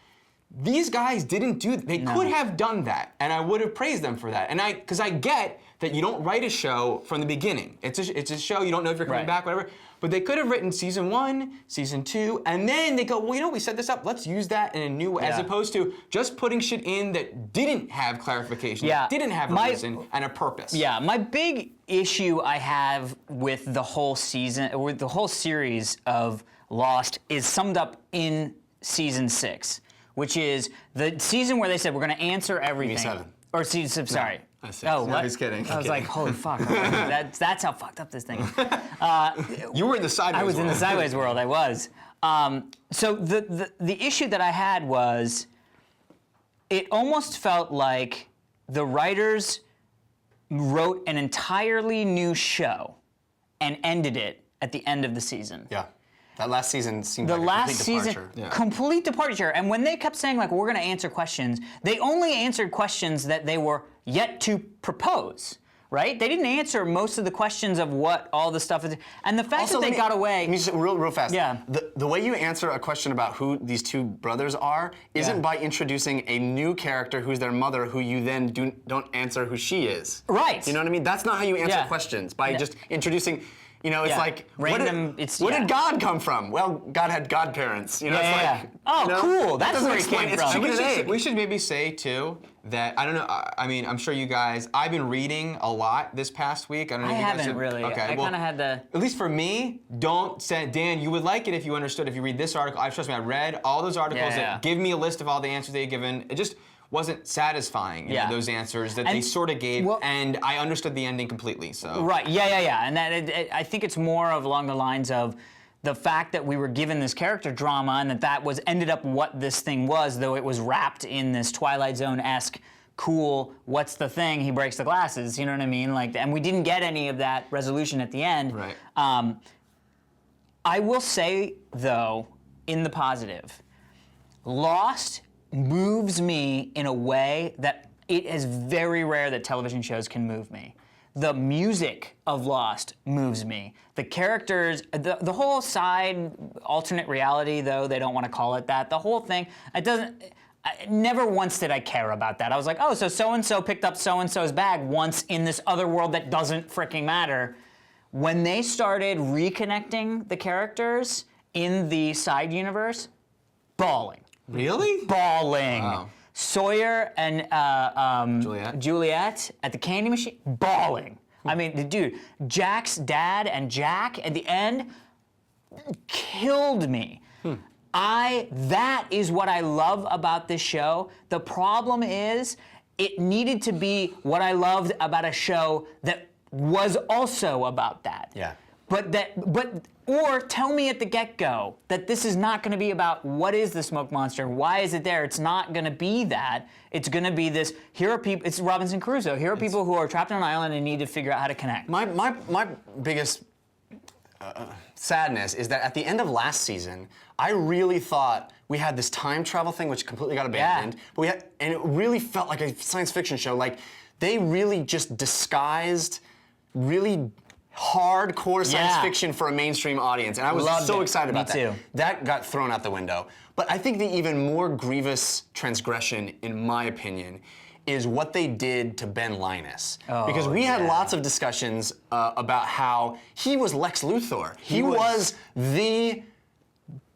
C: These guys didn't do that. They could have done that, and I would have praised them for that. And because I get that you don't write a show from the beginning. It's a show, you don't know if you're coming
A: Right.
C: back, whatever. But they could have written season 1, season 2, and then they go, well, you know, we set this up, let's use that in a new way, as
A: Yeah.
C: opposed to just putting shit in that didn't have clarification,
A: Yeah.
C: that didn't have a
A: My-
C: reason and a purpose.
A: Yeah, my big issue I have with the whole season, with the whole series of Lost, is summed up in season 6, which is the season where they said we're going to answer everything.
B: 7.
A: Or season, sorry.
B: that's 6.
A: Oh,
B: No,
A: what?
C: he's kidding.
A: I was like, holy fuck. That's how fucked up this thing is.
C: You were in the sideways
A: I was in the
C: world.
A: sideways world. I was. So the issue that I had was, it almost felt like the writers wrote an entirely new show and ended it at the end of the season.
B: Yeah. That last season seemed
A: The
B: like a
A: last
B: complete
A: season,
B: departure.
A: complete departure. And when they kept saying, like, we're going to answer questions, they only answered questions that they were yet to propose, right? They didn't answer most of the questions of what all the stuff is. And the fact
B: Also,
A: that they got away.
B: Let me just real fast.
A: Yeah.
B: The way you answer a question about who these two brothers are isn't
A: Yeah.
B: by introducing a new character who's their mother, who you then don't answer who she is.
A: Right.
B: You know what I mean? That's not how you answer
A: Yeah.
B: questions, by
A: Yeah.
B: just introducing. You know, it's
A: Yeah.
B: like
A: Random-
B: Where
A: yeah.
B: did God come from? Well, God had godparents. You know,
A: Yeah,
B: it's
A: yeah,
B: like.
A: yeah. Oh,
B: you know,
A: cool.
B: that
A: That's
B: doesn't
A: where it
B: explain.
A: came
B: It's
A: from.
B: chicken
C: We
B: and
C: should,
B: egg.
C: we should maybe say too that I don't know. I mean, I'm sure you guys. I've been reading a lot this past week. I don't know
A: I
C: if you guys
A: haven't
C: have-
A: really.
C: Okay,
A: I
C: well,
A: kind of had to.
C: At least for me, don't say, Dan, you would like it if you understood. If you read this article, trust me, I read all those articles
A: Yeah,
C: that
A: yeah.
C: give me a list of all the answers they've given. It just wasn't satisfying, you know,
A: Yeah.
C: those answers that
A: And-
C: they sort of gave,
A: well-
C: and I understood the ending completely. So
A: Right. Yeah. And that I think it's more of along the lines of the fact that we were given this character drama and that was ended up what this thing was, though it was wrapped in this Twilight Zone-esque cool, what's the thing? He breaks the glasses. You know what I mean? Like, and we didn't get any of that resolution at the end.
C: Right.
A: I will say though, in the positive, Lost moves me in a way that it is very rare that television shows can move me. The music of Lost moves me. The characters, the whole side alternate reality, though they don't want to call it that, the whole thing, it doesn't. Never once did I care about that. I was like, oh, so and so picked up so and so's bag once in this other world that doesn't freaking matter. When they started reconnecting the characters in the side universe, bawling.
C: really,
A: Bawling.
C: Wow.
A: Sawyer and Juliet at the candy machine, bawling. I mean, dude, Jack's dad and Jack at the end killed me. That is what I love about this show. The problem is, it needed to be what I loved about a show that was also about that.
B: Yeah.
A: Or tell me at the get-go that this is not going to be about what is the smoke monster, why is it there? It's not going to be that. It's going to be this, here are people, it's Robinson Crusoe. Here are people who are trapped on an island and need to figure out how to connect.
B: My biggest sadness is that at the end of last season, I really thought we had this time travel thing, which completely got abandoned.
A: Yeah.
B: But and it really felt like a science fiction show. Like, they really just disguised really hardcore science
A: Yeah.
B: fiction for a mainstream audience, and I was
A: Loved
B: so
A: it.
B: excited about
A: Me
B: that.
A: too.
B: That got thrown out the window. But I think the even more grievous transgression, in my opinion, is what they did to Ben Linus. Because we had lots of discussions about how he was Lex Luthor. He was the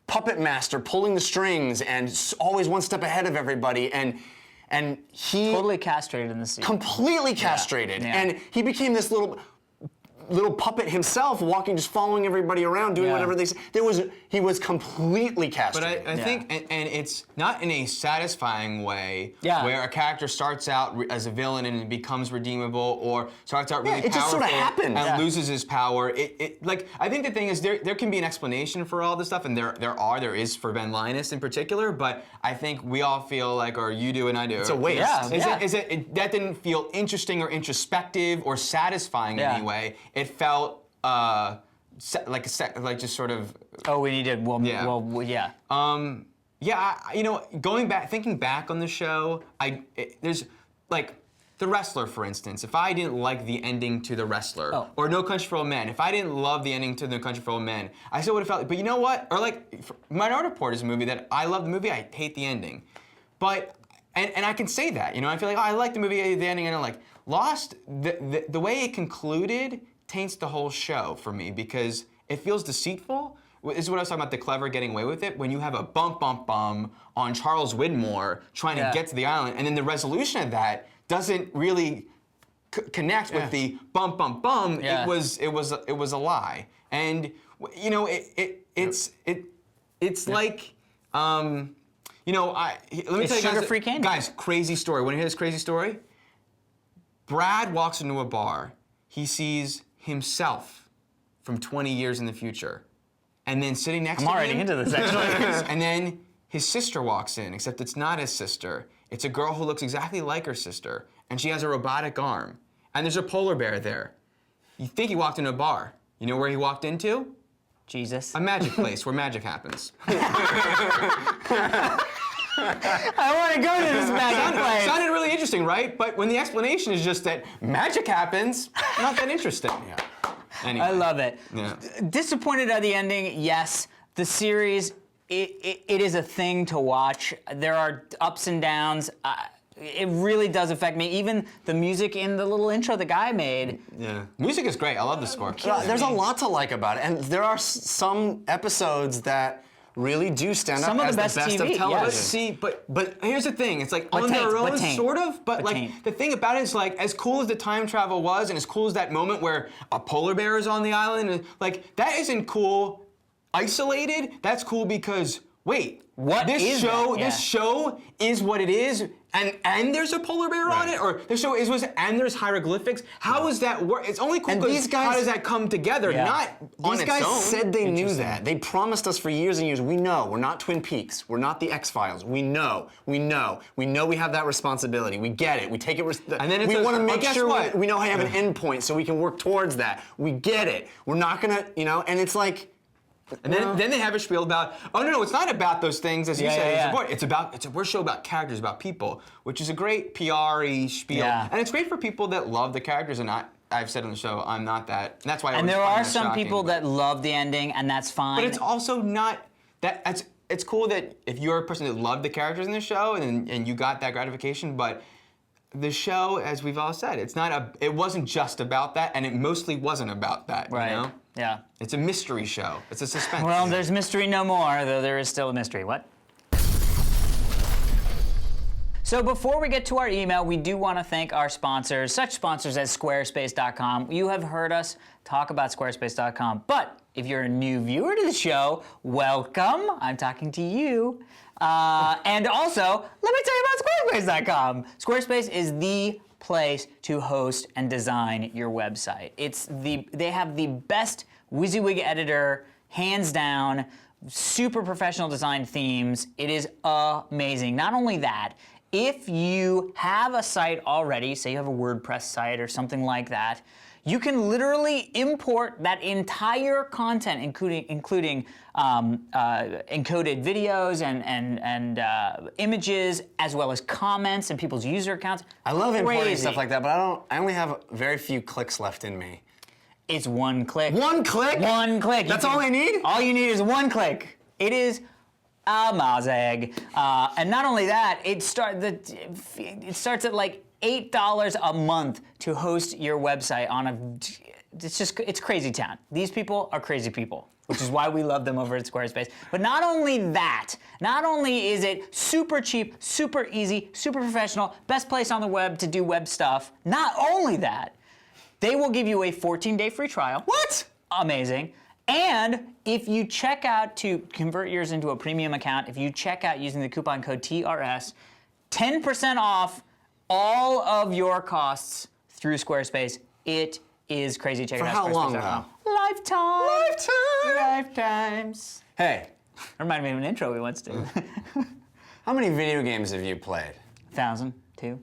B: puppet master pulling the strings and always one step ahead of everybody, and he
A: Totally castrated in the season.
B: completely castrated,
A: Yeah.
B: and he became this little little puppet himself, walking, just following everybody around, doing whatever they say. He was completely castrated.
C: But I think, and it's not in a satisfying way,
A: Yeah.
C: where a character starts out as a villain and becomes redeemable, or starts out really
B: it just
C: powerful
B: sorta happens.
C: and loses his power. Like, I think the thing is, there can be an explanation for all this stuff, and there is for Ben Linus in particular. But I think we all feel like, or you do and I do.
B: It's a waste.
A: Yeah.
C: That didn't feel interesting or introspective or satisfying in any way. It felt like just sort of.
A: Oh, we need to.
C: Yeah. Thinking back on the show, there's like The Wrestler, for instance. If I didn't like the ending to The Wrestler, or No Country for Old Men, if I didn't love the ending to No Country for Old Men, I still would have felt. But you know what? Or like Minority Report is a movie that I love the movie, I hate the ending, but. And I can say that, I feel like, I like the movie, the ending, and I'm like, Lost, the way it concluded taints the whole show for me, because it feels deceitful. This is what I was talking about, the clever getting away with it, when you have a bum on Charles Widmore trying to get to the island, and then the resolution of that doesn't really connect with the bum.
A: Yeah.
C: It was a lie. And, it's like, let me tell you guys,
A: sugar-free candy.
C: Guys, crazy story. Want to hear this crazy story? Brad walks into a bar. He sees himself from 20 years in the future. And then sitting next to him.
A: I'm already into this, actually.
C: And then his sister walks in, except it's not his sister. It's a girl who looks exactly like her sister. And she has a robotic arm. And there's a polar bear there. You think he walked into a bar. You know where he walked into?
A: Jesus.
C: A magic place where magic happens.
A: I want to go to this magic place.
C: Sounded really interesting, right? But when the explanation is just that magic happens, not that interesting. Anyway.
A: I love it.
C: Yeah.
A: Disappointed at the ending, yes. The series, it is a thing to watch. There are ups and downs. It really does affect me. Even the music in the little intro the guy made.
C: Yeah. Music is great. I love the score.
B: There's a lot to like about it, and there are some episodes that really do stand
A: Some
B: up
A: of
B: as
A: the
B: the
A: best
B: best
A: TV,
B: of television.
A: yes.
C: See, but here's the thing. It's like
A: But
C: on their own,
A: taint.
C: sort of. But like
A: taint.
C: the thing about it is, like, as cool as the time travel was, and as cool as that moment where a polar bear is on the island, and like that isn't cool isolated. That's cool because wait,
A: What
C: this
A: is
C: show?
A: that? Yeah.
C: This show is what it is. And there's a polar bear on it, or the show and there's hieroglyphics. How does that work? It's only cool
B: And
C: because
B: these guys-
C: how does that come together? Not on
B: These
C: its
B: guys
C: own.
B: said they knew that. They promised us for years and years. We know we're not Twin Peaks. We're not the X-Files. We know we have that responsibility. We get it. We take it.
C: And then
B: we want to make
C: guess
B: sure
C: what?
B: we know how to have an end point so we can work towards that. We get it. We're not gonna, and it's like.
C: And then they have a spiel about, oh no, it's not about those things as you said.
A: yeah.
C: We're a show about characters, about people, which is a great PR-y spiel.
A: Yeah.
C: And it's great for people that love the characters, and I've said on the show, I'm not that. And that's why I
A: And
C: always
A: there
C: find
A: are
C: that
A: some
C: shocking,
A: people
C: but-
A: that love the ending, and that's fine.
C: But it's also not that. It's cool that if you're a person that loved the characters in the show and you got that gratification, but the show, as we've all said, it wasn't just about that, and it mostly wasn't about that.
A: Right.
C: You know?
A: Yeah.
C: It's a mystery show. It's a suspense.
A: Well, there's mystery no more, though there is still a mystery. What? So before we get to our email, we do want to thank our sponsors, such sponsors as Squarespace.com. You have heard us talk about Squarespace.com, but if you're a new viewer to the show, welcome. I'm talking to you. And also, let me tell you about Squarespace.com. Squarespace is the place to host and design your website. They have the best WYSIWYG editor, hands down, super professional design themes. It is amazing. Not only that, if you have a site already, say you have a WordPress site or something like that, you can literally import that entire content, including encoded videos and images, as well as comments and people's user accounts.
B: I love importing
A: Crazy.
B: stuff like that, but I only have very few clicks left in me.
A: It's one click.
B: One click?
A: One click.
B: That's all I need?
A: All you need is one click. It is amazing. And not only that, it starts at like $8 a month to host your website on it's crazy town. These people are crazy people, which is why we love them over at Squarespace. But not only that, not only is it super cheap, super easy, super professional, best place on the web to do web stuff, not only that, They will give you a 14-day free trial.
B: What?
A: Amazing. And if you check out to convert yours into a premium account, if you check out using the coupon code TRS, 10% off all of your costs through Squarespace. It is crazy. Check it
B: For
A: out.
B: how long,
A: Squarespace.com. Lifetime.
C: Lifetimes.
B: Hey,
A: Remind me of an intro we once did.
B: how many video games have you played?
A: 1,000, 2.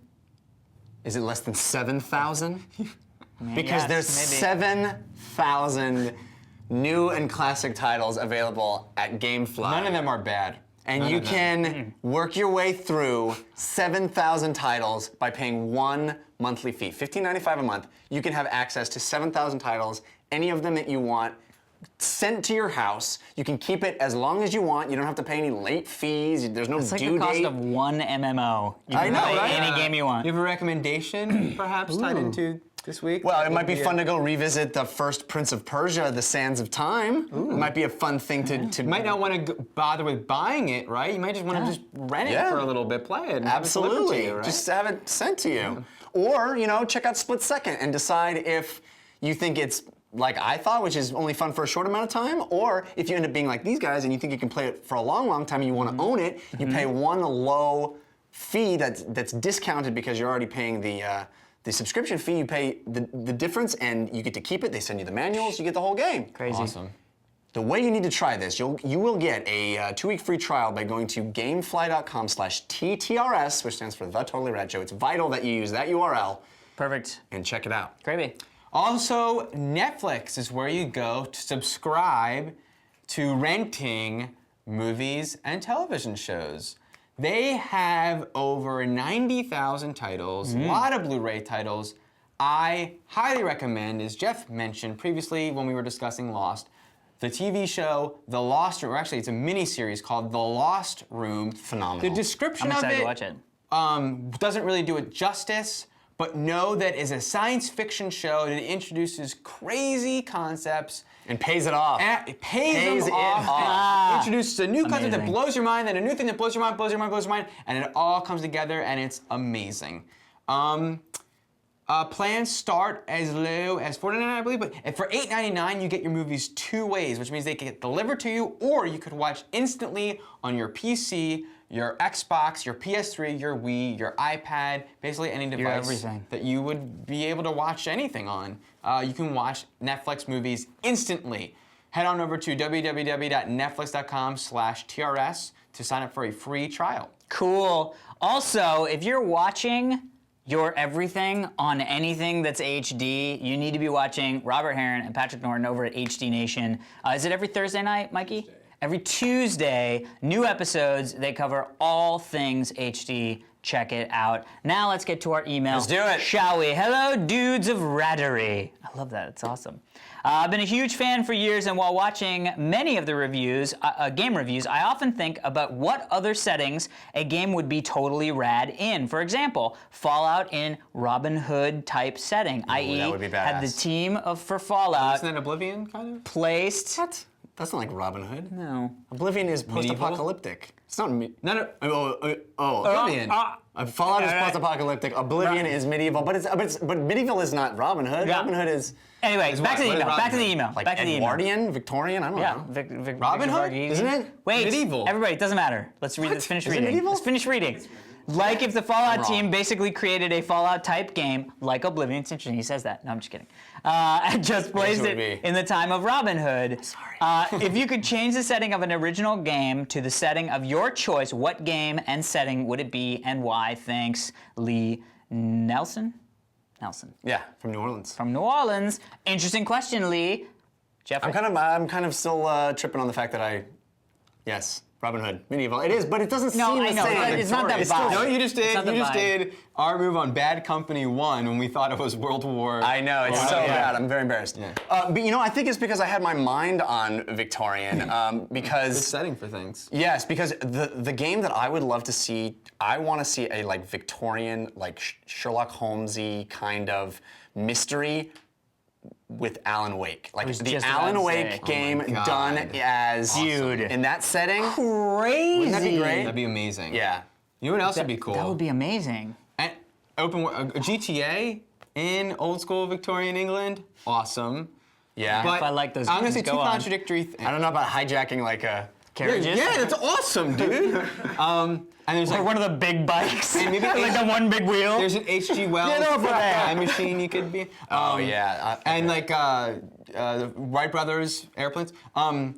B: Is it less than 7,000? Because
A: Yes,
B: there's
A: maybe.
B: 7,000 new and classic titles available at GameFly.
C: None of them are bad.
B: And
C: None
B: you
C: of them.
B: can work your way through 7,000 titles by paying one monthly fee, $15.95 a month. You can have access to 7,000 titles, any of them that you want, sent to your house. You can keep it as long as you want. You don't have to pay any late fees. There's no
A: It's like
B: due
A: the cost
B: date.
A: of one MMO. You
B: I
A: can
B: know,
A: play
B: right?
A: any game you want.
C: You have a recommendation, perhaps, tied into this week?
B: Well, it
C: That
B: might
C: would
B: be fun to go revisit the first Prince of Persia, The Sands of Time. It might be a fun thing to
C: You might not want to bother with buying it, right? You might just want to just rent it
B: Yeah.
C: for a little bit, play it, and have it delivered to
B: Absolutely.
C: you, right?
B: Just have it sent to you. Or, check out Split Second and decide if you think it's like I thought, which is only fun for a short amount of time, or if you end up being like these guys and you think you can play it for a long, long time and you want to own it, you pay one low fee that's discounted because you're already paying the subscription fee. You pay the difference and you get to keep it. They send you the manuals, you get the whole game.
A: Crazy.
C: Awesome.
B: The way you need to try this, you will get a 2-week free trial by going to gamefly.com/TTRS, which stands for The Totally Rad Show. It's vital that you use that URL
A: Perfect.
B: and check it out.
A: Gravy.
C: Also, Netflix is where you go to subscribe to renting movies and television shows. They have over 90,000 titles, a lot of Blu-ray titles. I highly recommend, as Jeff mentioned previously when we were discussing Lost, the TV show The Lost Room, or actually it's a mini-series called The Lost Room.
B: Phenomenal.
C: The description
A: I'm
C: of
A: excited
C: it,
A: to watch it.
C: doesn't really do it justice, but know that is a science fiction show that introduces crazy concepts.
B: And pays it off.
C: And it pays
B: Pays
C: them
B: it
C: off.
B: off.
C: And introduces a new concept that
A: Amazing.
C: blows your mind, then a new thing that blows your mind, blows your mind, blows your mind, and it all comes together, and it's amazing. Plans start as low as $4.99, I believe, but for $8.99 you get your movies 2 ways, which means they can get delivered to you, or you could watch instantly on your PC, your Xbox, your PS3, your Wii, your iPad, basically any device
A: everything.
C: that you would be able to watch anything on. You can watch Netflix movies instantly. Head on over to www.netflix.com/TRS to sign up for a free trial.
A: Cool. Also, if you're watching your everything on anything that's HD, you need to be watching Robert Heron and Patrick Norton over at HD Nation. Is it every Thursday night, Mikey? Every Tuesday, new episodes. They cover all things HD. Check it out. Now let's get to our email.
B: Let's do it.
A: Shall we? Hello, dudes of rattery. I love that. It's awesome. I've been a huge fan for years, and while watching many of the reviews, game reviews, I often think about what other settings a game would be totally rad in. For example, Fallout in Robin Hood type setting, i.e.,
B: that would be
A: had the
B: badass.
A: team for Fallout
C: Isn't that Oblivion, kind of?
A: placed.
B: What? That's not like Robin Hood.
A: No.
B: Oblivion is post-apocalyptic. It's not.
C: Oblivion.
B: Fallout is post-apocalyptic. Oblivion is medieval, but medieval is not Robin Hood.
A: Yeah.
B: Robin Hood is
A: Anyway, back to the
C: what is
A: email.
C: Robin
A: Back to the
C: Hood?
A: email.
B: like
A: Back to the email.
B: Edwardian, Victorian. I don't
A: Yeah,
B: know.
C: Robin
A: Victor
C: Hood?
A: Varghese.
B: Isn't it?
A: Wait,
C: Medieval.
A: Everybody, it doesn't matter. Let's read. Let's finish
B: Is it
A: reading.
B: medieval?
A: Let's finish reading. Like if the Fallout
B: wrong.
A: team basically created a Fallout type game, like Oblivion. It's interesting. He says that. No, I'm just kidding. And just placed
B: it
A: it
B: would be.
A: in the time of Robin Hood.
B: Sorry.
A: If you could change the setting of an original game to the setting of your choice, what game and setting would it be and why? Thanks, Lee Nelson.
B: Yeah, from New Orleans.
A: From New Orleans. Interesting question, Lee. Jeff.
B: I'm kind of still tripping on the fact that yes, Robin Hood, medieval. It is, but it doesn't
A: No,
B: seem
A: I
B: the
A: know,
B: same.
A: it's not that
B: It's still-
A: vibe.
C: No, you just
A: It's
C: did.
A: not the
C: You just
A: vibe.
C: did our move on Bad Company 1 when we thought it was World War.
B: I know, it's
C: Oh,
B: so
C: yeah.
B: bad. I'm very embarrassed. But I think it's because I had my mind on Victorian.
C: Good
B: Because
C: setting for things.
B: yes, because the game that I would love to see, I want to see a like Victorian, like Sherlock Holmesy kind of mystery with Alan Wake, like
A: was
B: the
A: just about
B: Alan
A: to
B: Wake
A: say.
B: game
C: Oh my God.
B: done as
A: Dude.
B: in that setting.
A: Crazy.
B: Wouldn't that be great?
C: That'd be amazing.
B: Yeah.
C: You know what else would be cool?
A: That would be amazing.
C: And open world, GTA in old school Victorian England, awesome.
B: Yeah.
C: But
A: I like those
C: I'm gonna
A: games,
C: say
A: go
C: two
A: on.
C: contradictory things.
B: I don't know about hijacking like a
A: Carriages?
C: Yeah, that's awesome, dude. And there's
A: Or
C: like
A: one of the big bikes.
C: And maybe
A: like the one big wheel.
C: there's an H.G. Wells
A: Get over there.
C: time machine you could be.
B: Oh, yeah.
C: And like the Wright brothers airplanes. I'm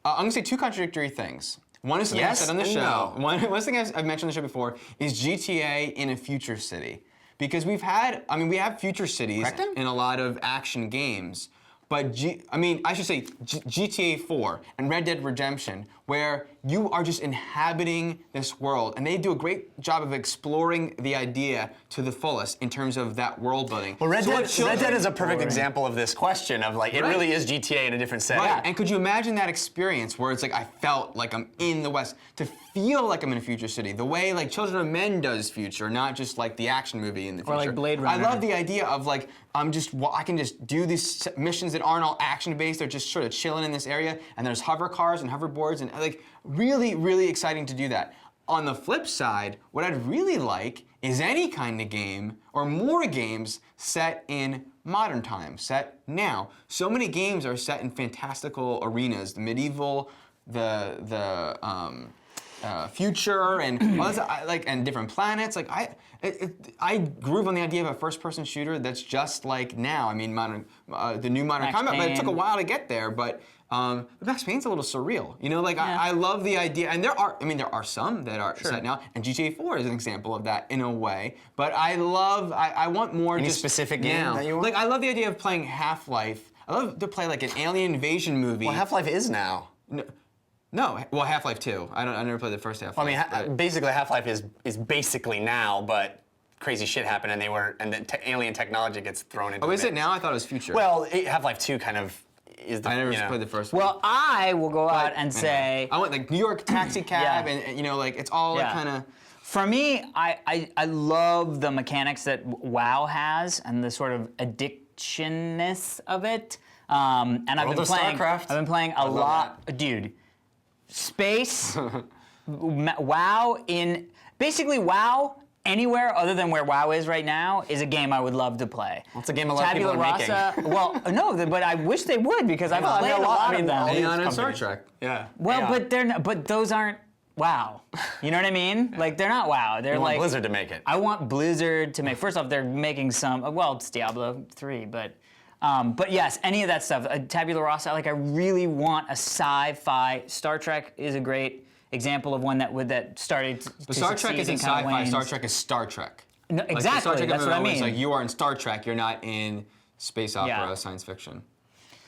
C: gonna say two contradictory things. One is something I
B: Yes
C: said on the
B: and
C: show.
B: no.
C: One thing I've mentioned on the show before is GTA in a future city. Because we have future cities
B: Correct him?
C: in a lot of action games. But GTA 4 and Red Dead Redemption, where you are just inhabiting this world, and they do a great job of exploring the idea to the fullest in terms of that world building.
B: Well, Red
C: So what
B: Dead
C: children-
B: is a perfect example of this question of like, it
C: Right.
B: really is GTA in a different setting.
C: Right, and could you imagine that experience where it's like I felt like I'm in the West, to feel like I'm in a future city, the way like Children of Men does future, not just like the action movie in the future.
A: Or like Blade Runner.
C: I love the idea of like I can just do these missions that aren't all action based. They're just sort of chilling in this area, and there's hover cars and hoverboards, and like really, really exciting to do that. On the flip side, what I'd really like is any kind of game or more games set in modern times, set now. So many games are set in fantastical arenas, the medieval, the future, and all this, and different planets. Like I groove on the idea of a first-person shooter that's just like now. I mean, the new Modern
A: Max
C: Combat, but it took a
A: Payne.
C: while to get there. But Max Payne's a little surreal. You know, like
A: Yeah.
C: I love the idea, and there are some that are set now, and GTA 4 is an example of that in a way. But I want more.
B: Any
C: just
B: specific game
C: now.
B: that you want?
C: Like I love the idea of playing Half-Life. I love to play like an alien invasion movie.
B: Well, Half-Life is now.
C: No, well, Half-Life 2. I never played the first Half-Life.
B: I mean, basically Half-Life is basically now, but crazy shit happened and then alien technology gets thrown into
C: Oh,
B: the
C: is it
B: mix.
C: now? I thought it was future.
B: Well, Half-Life 2 kind of is the
C: I never
B: you know.
C: played the first one.
A: Well, I will go out and
C: But,
A: say,
C: I want like New York taxi cab,
A: Yeah.
C: and you know, like it's all
A: Yeah.
C: kind of.
A: for me, I love the mechanics that WoW has and the sort of addictionness of it. And I've
B: World
A: been
B: of
A: playing.
B: StarCraft.
A: I've been playing a lot, dude. Space, WoW basically WoW. Anywhere other than where WoW is right now is a game I would love to play.
B: Well, it's a game a lot of people
A: Tabula
B: are making.
A: Rasa. Well, no, but I wish they would because I've
B: Well,
A: played a lot of them.
B: all these
C: Aeon and Star
B: companies.
C: Trek.
B: Yeah.
A: Well,
B: Aeon.
A: but they're not, but those aren't WoW. You know what I mean? Like they're not WoW. They're
B: You want
A: like
B: Blizzard to make it.
A: I want Blizzard to make. First off, they're making some. Well, it's Diablo 3, but yes, any of that stuff. Tabula Rasa. Like I really want a sci-fi. Star Trek is a great example of one that started.
C: But Star Trek isn't sci-fi. Star Trek is Star Trek.
A: No,
C: Like, the
A: exactly.
C: Star Trek
A: That's what I
C: MMO is
A: mean.
C: like you are in Star Trek. You're not in space opera,
A: Yeah.
C: science fiction.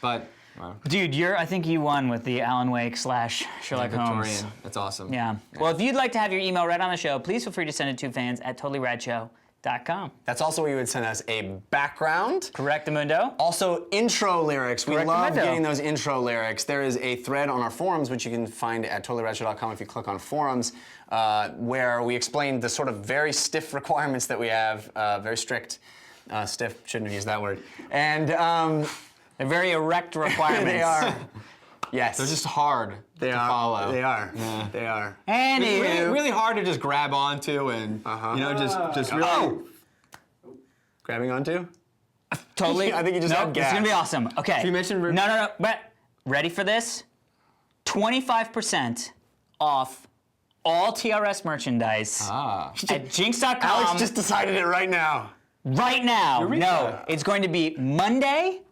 C: But well,
A: Dude, I think you won with the Alan Wake / Sherlock Holmes.
C: Victorian. That's awesome.
A: Yeah. Well, if you'd like to have your email read on the show, please feel free to send it to fans@totallyradshow.com.
B: That's also where you would send us a background.
A: Correctamundo.
B: Also, intro lyrics. We love
A: Correctamundo.
B: getting those intro lyrics. There is a thread on our forums, which you can find at totallyradshow.com if you click on forums, where we explain the sort of very stiff requirements that we have, very strict. Stiff, shouldn't have used that word. And
A: They're very erect requirements.
B: they are. Yes.
C: They're just hard
B: they
C: to
B: are.
C: follow.
B: They are.
C: Yeah.
B: They are.
A: Anywho.
C: Really, really hard to just grab onto and you know just really.
B: Oh! Grabbing onto?
A: Totally.
B: I think you just
A: nope,
B: had gas.
A: It's gonna be awesome. Okay.
C: you mention-
A: No. But ready for this? 25% off all TRS merchandise at Jinx.com.
B: Alex just decided it right now.
A: right now.
C: Eureka.
A: No, it's going to be Monday,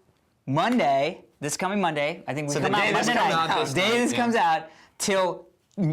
A: this coming Monday. I think we
B: So
A: come
B: the
A: out
B: day this
A: Monday
B: comes
A: night.
B: out
C: this
A: The day
C: night,
A: this
C: yeah.
A: comes out till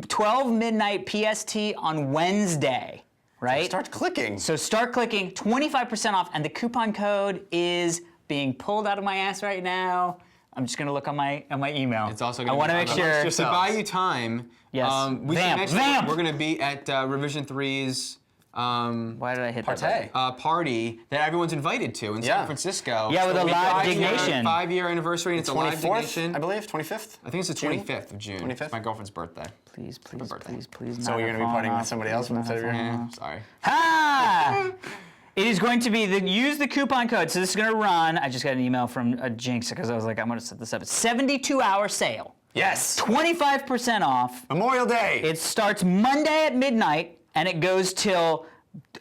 A: 12 midnight PST on Wednesday, right?
B: Start clicking.
A: So start clicking, 25% off, and the coupon code is being pulled out of my ass right now. I'm just gonna look on my email.
C: It's also
A: I
C: gonna
A: want to
C: be
A: make
C: on
A: sure.
B: Just
C: To
B: yourselves.
C: buy you time.
A: Yes.
C: We should
A: Vamp,
C: mention
A: vamp.
C: we're going to be at Revision 3's
A: Why did I hit that
B: Partay.
A: button?
C: party that everyone's invited to in
B: Yeah.
C: San Francisco.
A: Yeah, with a live
C: Five-year-
A: dignation.
C: 5-year anniversary, and it's a live
B: 24th,
C: dignation.
B: I believe, 25th?
C: I think it's the
B: June?
C: 25th of June.
B: 25th?
C: It's my girlfriend's birthday.
A: Please,
C: birthday.
A: please.
B: So you're gonna be partying with somebody else instead of your
C: Sorry.
A: Ha! It is going to be use the coupon code. So this is going to run. I just got an email from Jinx because I was like, I'm going to set this up. 72-hour sale.
B: Yes.
A: 25% off.
B: Memorial Day.
A: It starts Monday at midnight and it goes till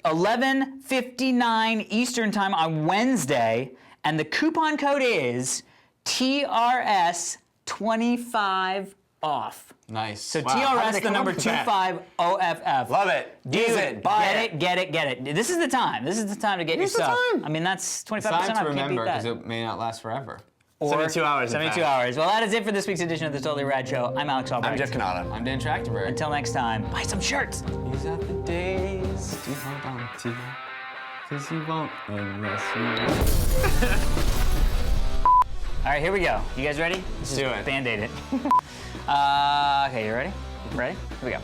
A: 11:59 Eastern Time on Wednesday, and the coupon code is TRS25 off.
C: Nice.
A: So
B: Wow, how did
A: TRS,
B: they
A: the
B: come
A: number
B: up with that?
A: 25OFF.
B: Love it. Use it. Buy
A: Get it. This is the time. This is the time to get
B: Here's
A: your
B: the
A: stuff.
B: time.
A: I mean, that's 25%
C: Time
A: off.
C: to
A: Can't
C: remember
A: beat
C: because
A: that.
C: it may not last forever.
A: Or
B: 72 hours, in
A: 72
B: fact.
A: hours. Well, that is it for this week's edition of the Totally Rad Show. I'm Alex Albrecht.
B: I'm Jeff Canada.
C: I'm Dan Trachtenberg.
A: Until next time, buy some shirts.
C: These are the days to hold on to, 'cause you won't unless you want.
A: All right, here we go. You guys ready?
B: Let's do it.
A: Band-aid it. Okay, you ready? Ready? Here we go.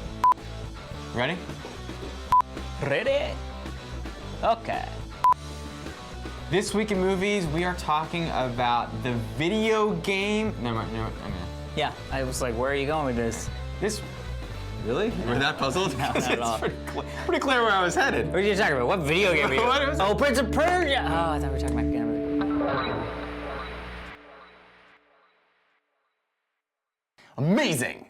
C: Ready?
A: Ready? Okay.
C: This week in movies, we are talking about the video game. Never mind.
A: Yeah, I was like, where are you going with this?
C: This. Really? You were that puzzled?
A: No, not at all.
C: It's pretty clear where I was headed.
A: What are you talking about? What video game are you?
C: What was it?
A: Oh, Prince of Persia! Oh, I thought we were talking about game.
B: Amazing.